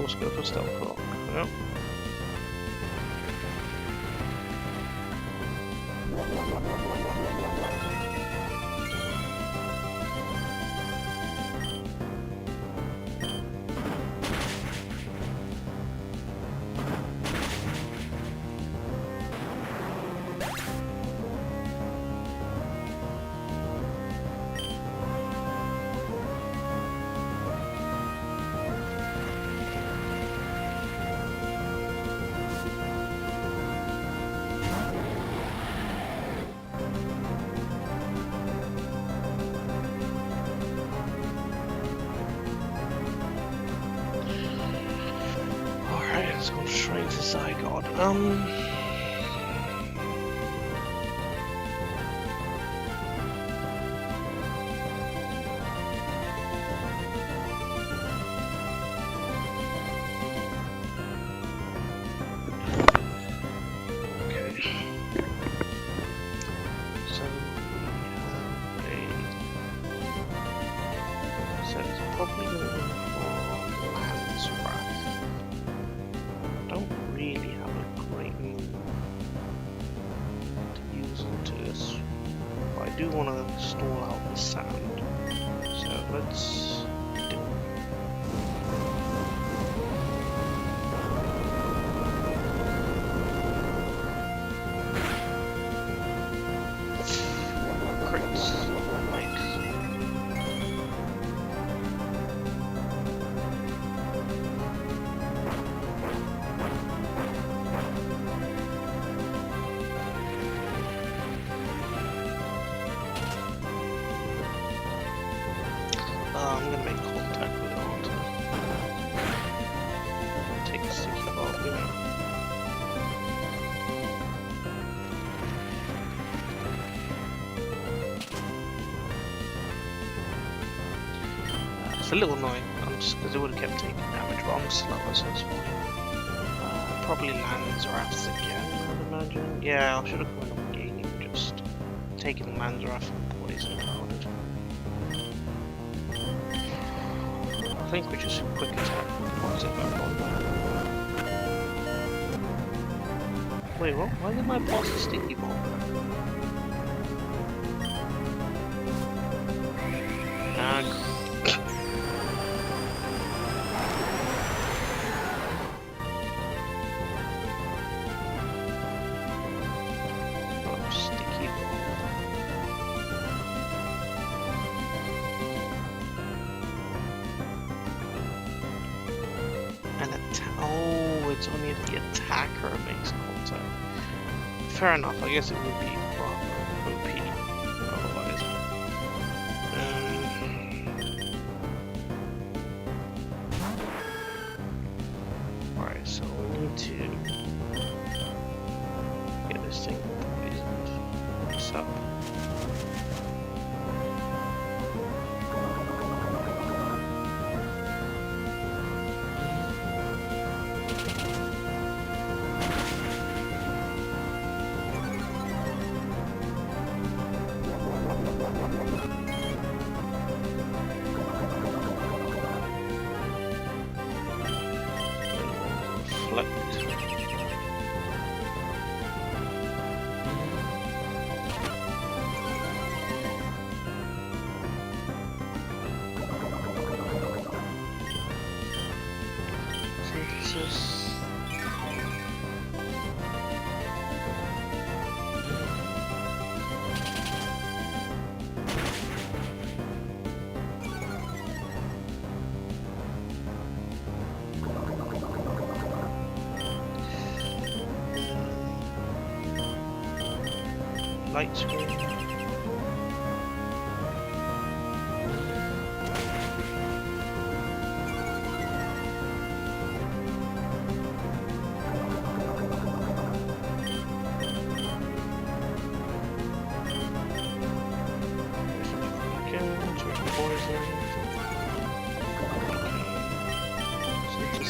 course go for stealth rock. No? Let's go straight to Zygarde. Okay. So it's probably going to go for Land's Wrath. Don't really have a great move to use into this, but I do want to stall out the sand, so let's do it. Crits, right. I'm gonna make contact with it, aren't I? Take a sticky ball, you know. It's a little annoying, because it would have kept taking damage, but I'm slower, so it's fine. Probably Land's Wrath again, I'd imagine. Yeah, I should have gone on gaining, just taking Land's Wrath and poison powdered. I think we just quick attack poison back on. Wait, what? Why did my boss a sticky bomb? Sticky bomb. Oh, it's only if the attacker makes contact. Fair enough, I guess it would be rather OP otherwise. Alright, so we need to get this thing poisoned. What's up? Light screen.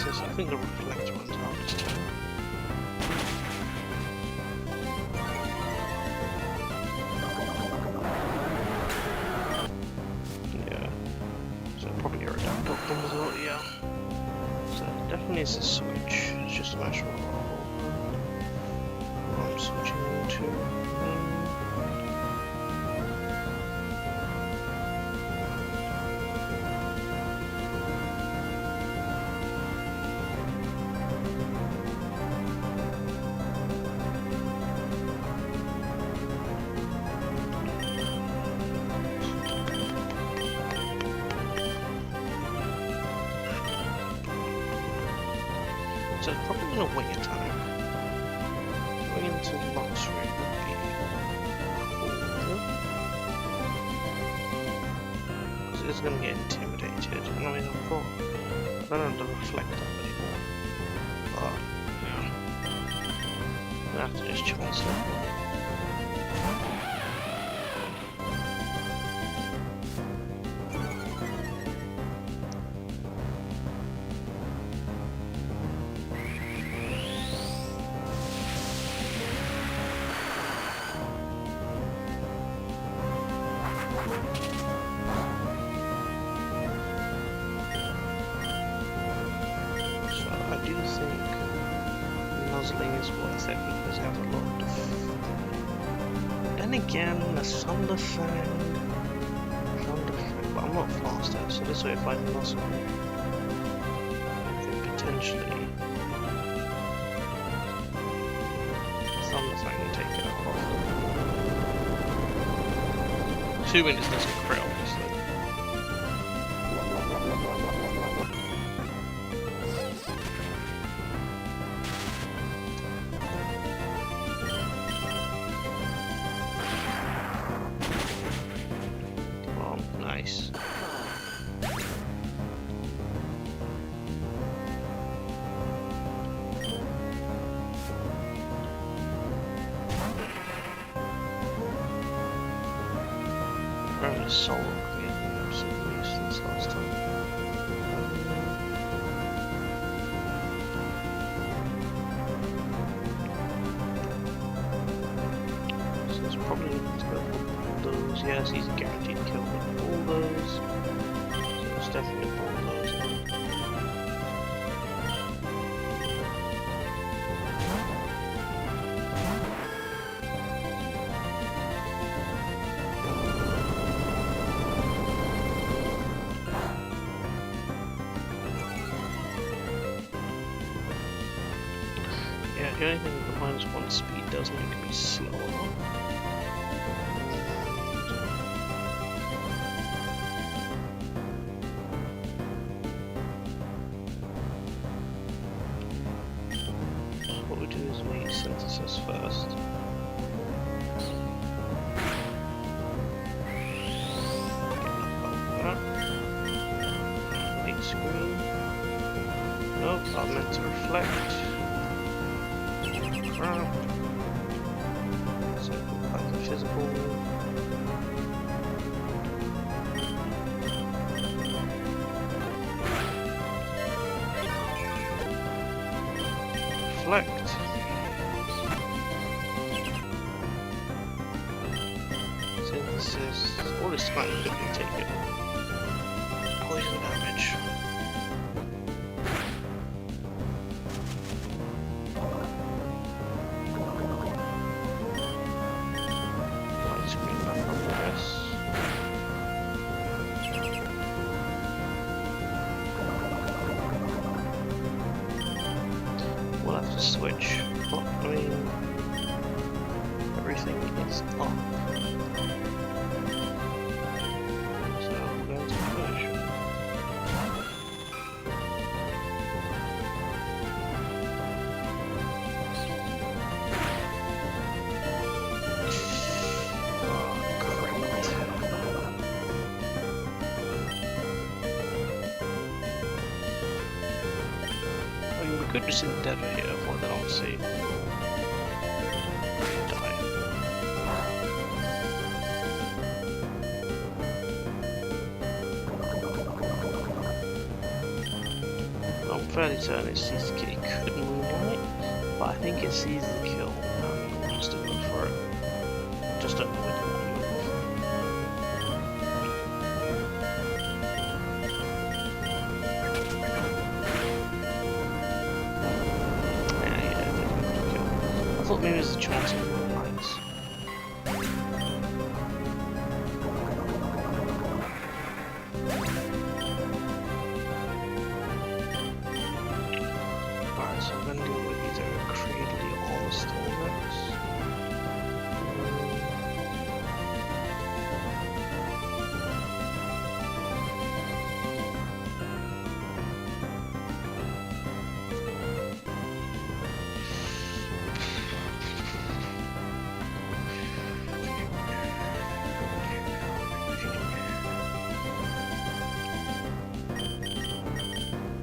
I think the reflector runs out this time. definitely is a switch. It's just a matter of what I'm switching into. So it's probably going to wait a time. Going into luxury would be cool. Because it's going to get intimidated. And I mean, I've got... I don't have to reflect on it anymore. But, yeah. I have to just chance it. Is worth it because it has a lot of... Then again, a Thunder Fang, but I'm not faster, so this way if I nuzzle, I think potentially Thunder Fang can take it off. 2 minutes doesn't crit, obviously. Soul created absolutely useless last time. So it's probably going to go for those. Yes, he's guaranteed to kill with all those. So it's definitely all those. The only thing the -1 speed does make me slower. What we do is we synthesis first. Light screen. Nope, I'm meant to reflect. So like the physical. Reflect. Synthesis. All this might quickly take it. Poison damage. Switch, but I mean, everything is up. So we're going to push. We could just endeavour here for the long sea. Die. I'm fairly certain it sees the kill. It could moonlight, but I think it sees the kill and wants to go for it. Just don't know whether it will move. maybe there's a chance of more lines. Alright, so then do we either create the almost always.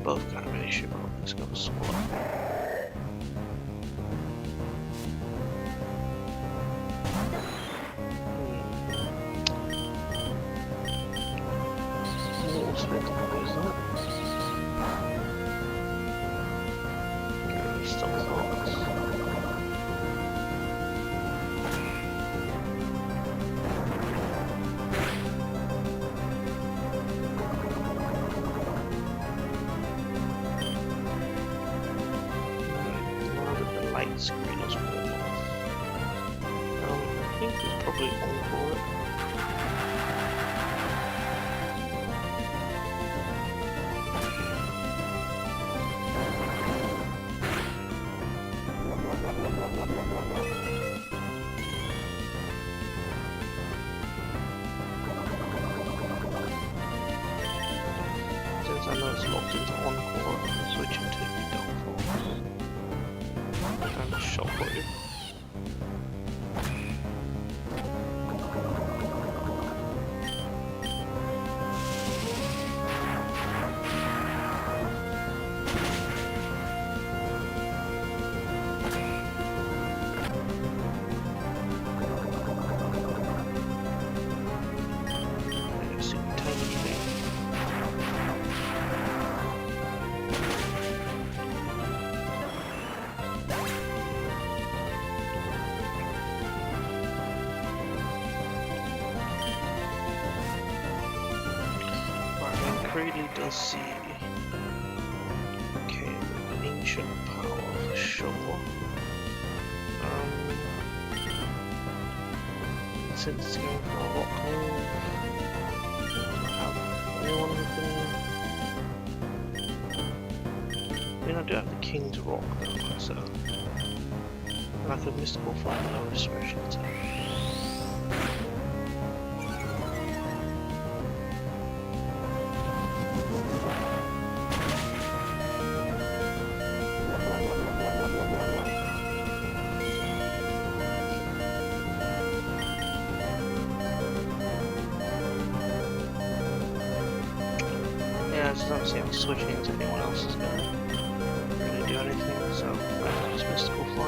Both kind of an issue, but let's go swallow. More split, isn't it? Okay, still thoughts. Light screen is warm off. I think we're probably all for it. Since I know it's locked into on-core, I'm switching to downforce. And shockwave. Super tiny thing. Really does see okay, ancient power for sure. Since it's going for a rock move, I have anyone who can. I mean, I do have the King's Rock though, so and I could mystical form another special attack. I just don't see how switching into anyone else is going to really do anything, so I just mystical fly.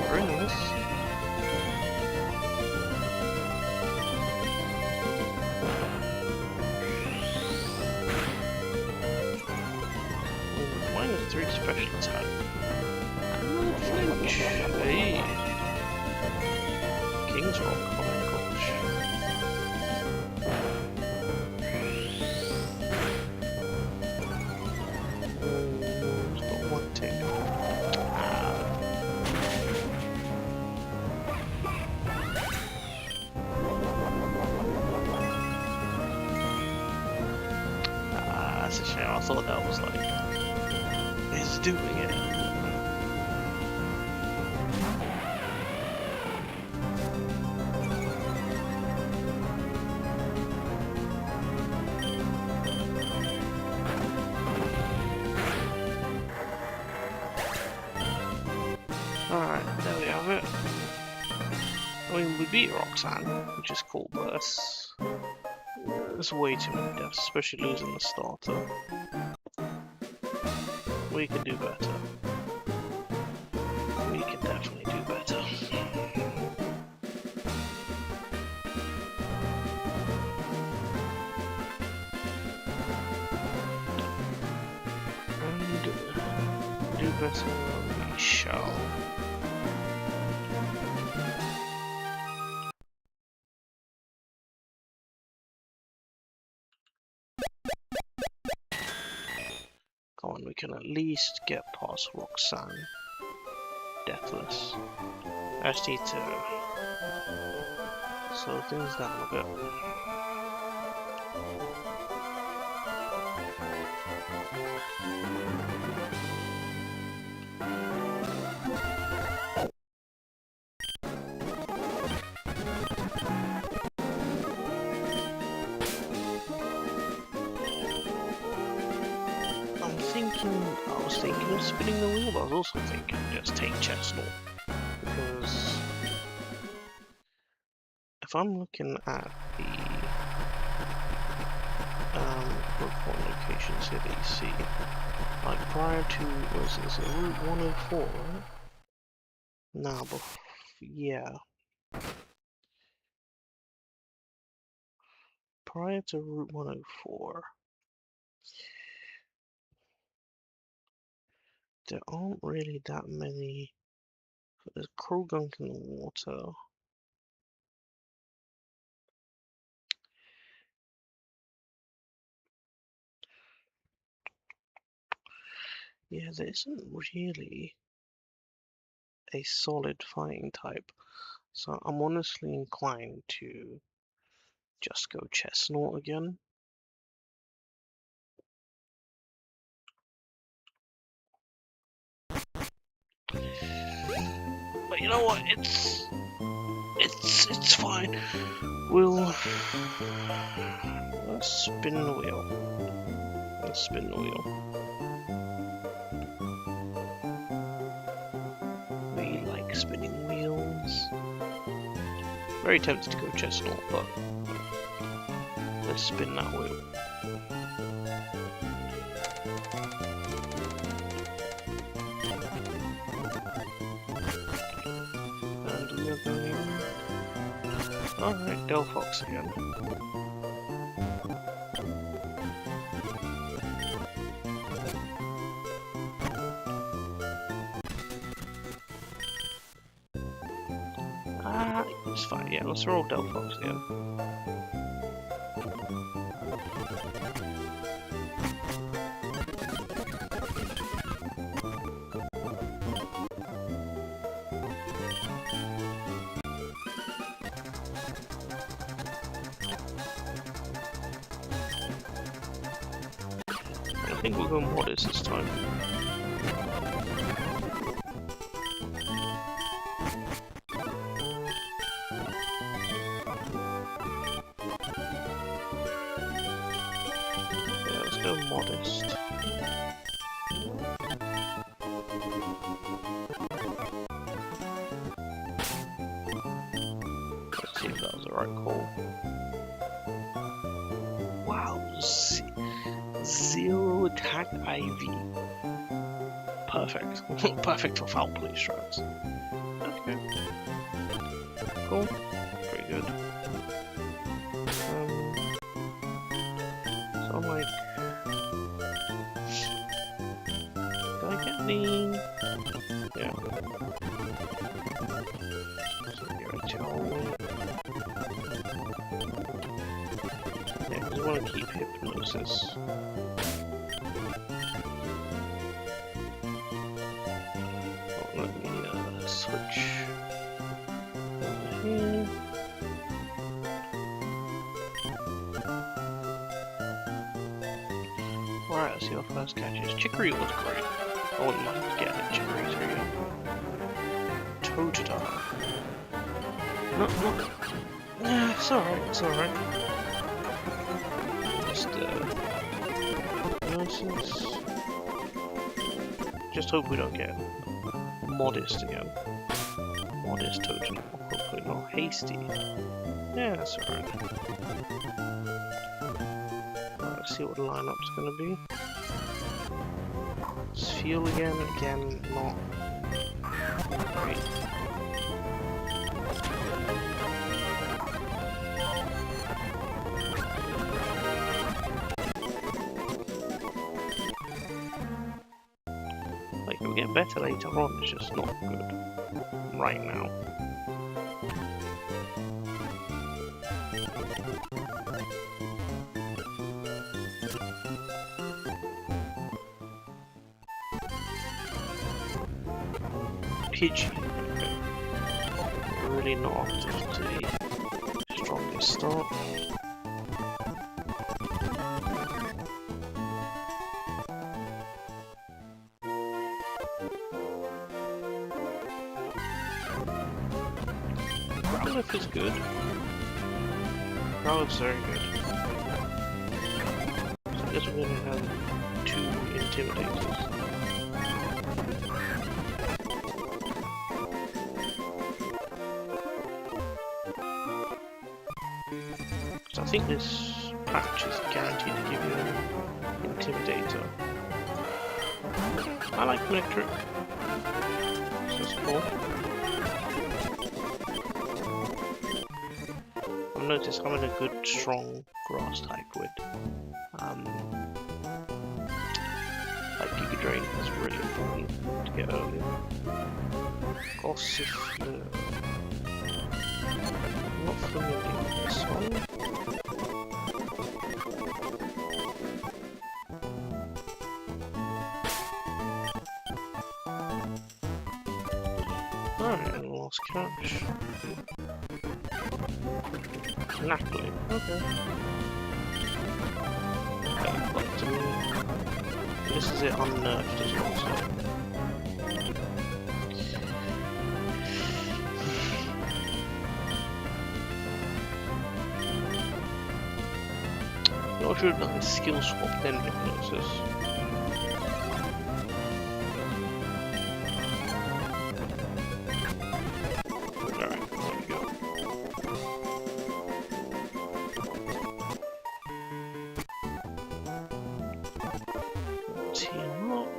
We're in this. -3 special attack. Flinch. Hey. King's Rock, oh my gosh. Just got one tick. That's a shame. I thought that was like, it's doing it. Alright, there we have it. I mean, we beat Roxanne, which is cool, but that's way too many deaths, especially losing the starter. We can do better. We can definitely do better. And do better we shall. Come on, we can at least get past Roxanne. Deathless. I just need to slow things down a bit. I was thinking of spinning the wheel, but I was also thinking just take Chestnut. Because if I'm looking at the Pokemon locations here that you see, like prior to, was this Route 104, right? Nah, but yeah. Prior to Route 104, there aren't really that many. There's Krogunk in the water. Yeah, there isn't really a solid fighting type. So I'm honestly inclined to just go Chestnut again. But you know what? It's fine. Let's spin the wheel. Let's spin the wheel. We like spinning wheels. Very tempted to go Chestnut, but let's spin that wheel. And we are going. Alright, Delphox again. It's fine, yeah, let's roll Delphox again. I think we'll go modest this time. Modest. Let's see if that was the right call. Wow, 0 attack IV. Perfect. Perfect for foul play strats. Okay. Cool. Pretty good. So I'm like, yeah. So you're a Joel. Yeah, because we want to keep Hypnosis. Oh, let me switch over here. Alright, let's see our first catches. Chicory was great. I wouldn't mind getting a Chicory too. Totodile. No. Yeah, it's alright, it's alright. Just, nonsense. Just hope we don't get Modest again. Modest Totodile. Hopefully not Hasty. Yeah, that's alright. Alright, let's see what the lineup's gonna be. Fuel again, not great. Like, it'll get better later on, it's just not good right now. Pidgey. Okay. Really not off to the strongest start. Growlithe is good. Growlithe's very good. So I guess we're gonna have 2 Intimidators. So I think this patch is guaranteed to give you an Intimidator. I like Electric. So it's cool. I've noticed having a good, strong grass type with like Giga Drain is really important to get early. Gossifleur. I'm not familiar with this one. Alright, lost catch. Knackling, okay. Okay, but this is it unnerved as well, so. Not sure if like a skill swap then hypnosis. Alright, there we go. Team up.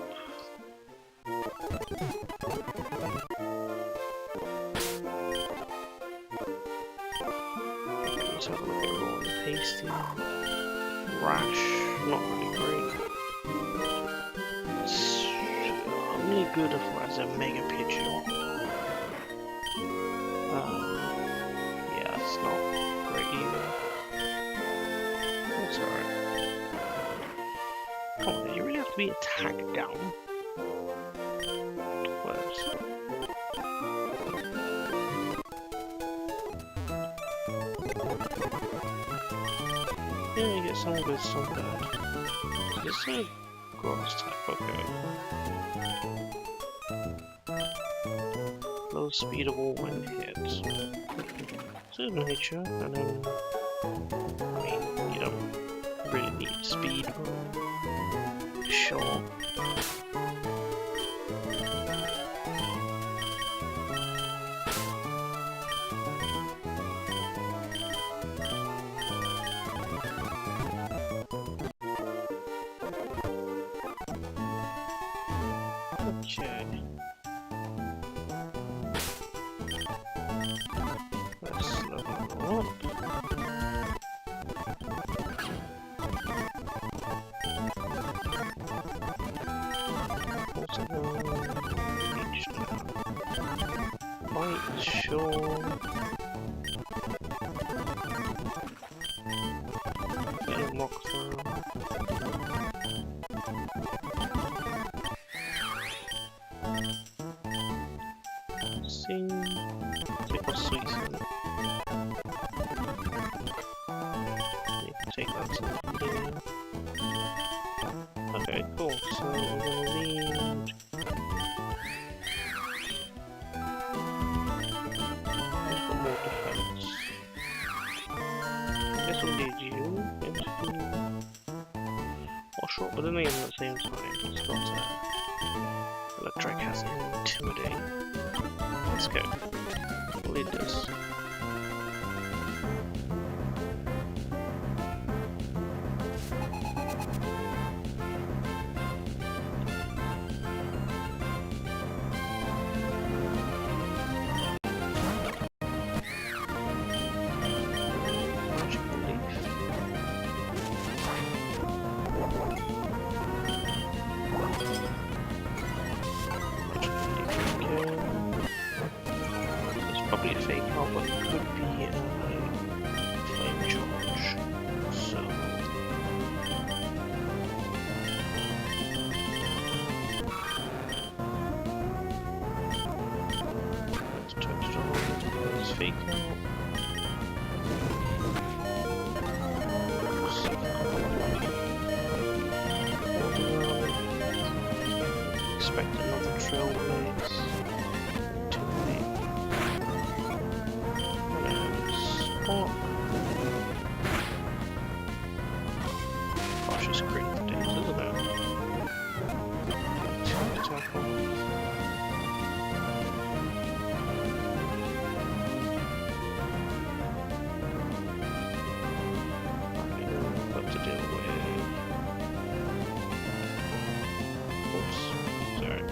Let's have a look at Raw and Hasty. Rash, not really great. It's only good if it has a Mega Pidgey. Yeah, it's not great either. That's alright. Come on, you really have to be attacked down. What else? Yeah, you get some good, some bad. This is a grass type, okay. Low speed of all when hit. So nature, and then I mean, you don't really need speed, but sure. Okay. Let's level up. What's the beach now? Bite, sure. Better rock through. See, take off sweet in it. You can take that to here. Okay, cool. So we're gonna need. We've got more defense. I guess we'll need you. Or short, but then again at the same time, it's got Electric has Intimidate. Let's go. We'll lead this. Magical Leaf. Probably a fake out, but it could be a flame charge. So speak out. Expect another trailblaze to me. Spot. Gosh, it's great for days, isn't it? Tackle. Got to deal with. Oops, sorry.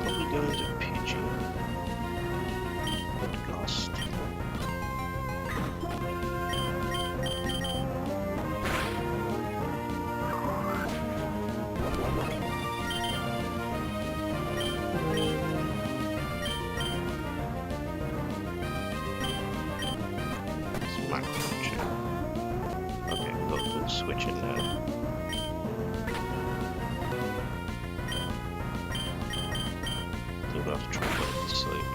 Probably going to PG. Lost. Okay, let's switch it now. Think I'll have to try and get to sleep.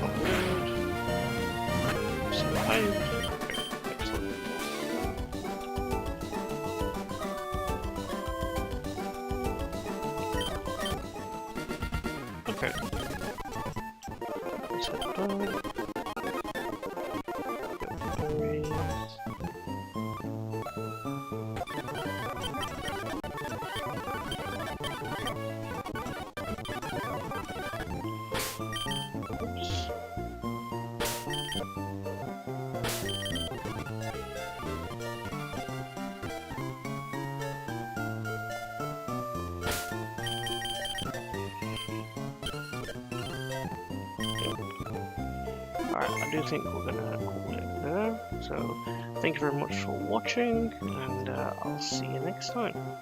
Not good. Survived. Excellent. Okay. So done. Alright, I do think we're gonna call it there. So, thank you very much for watching, and I'll see you next time.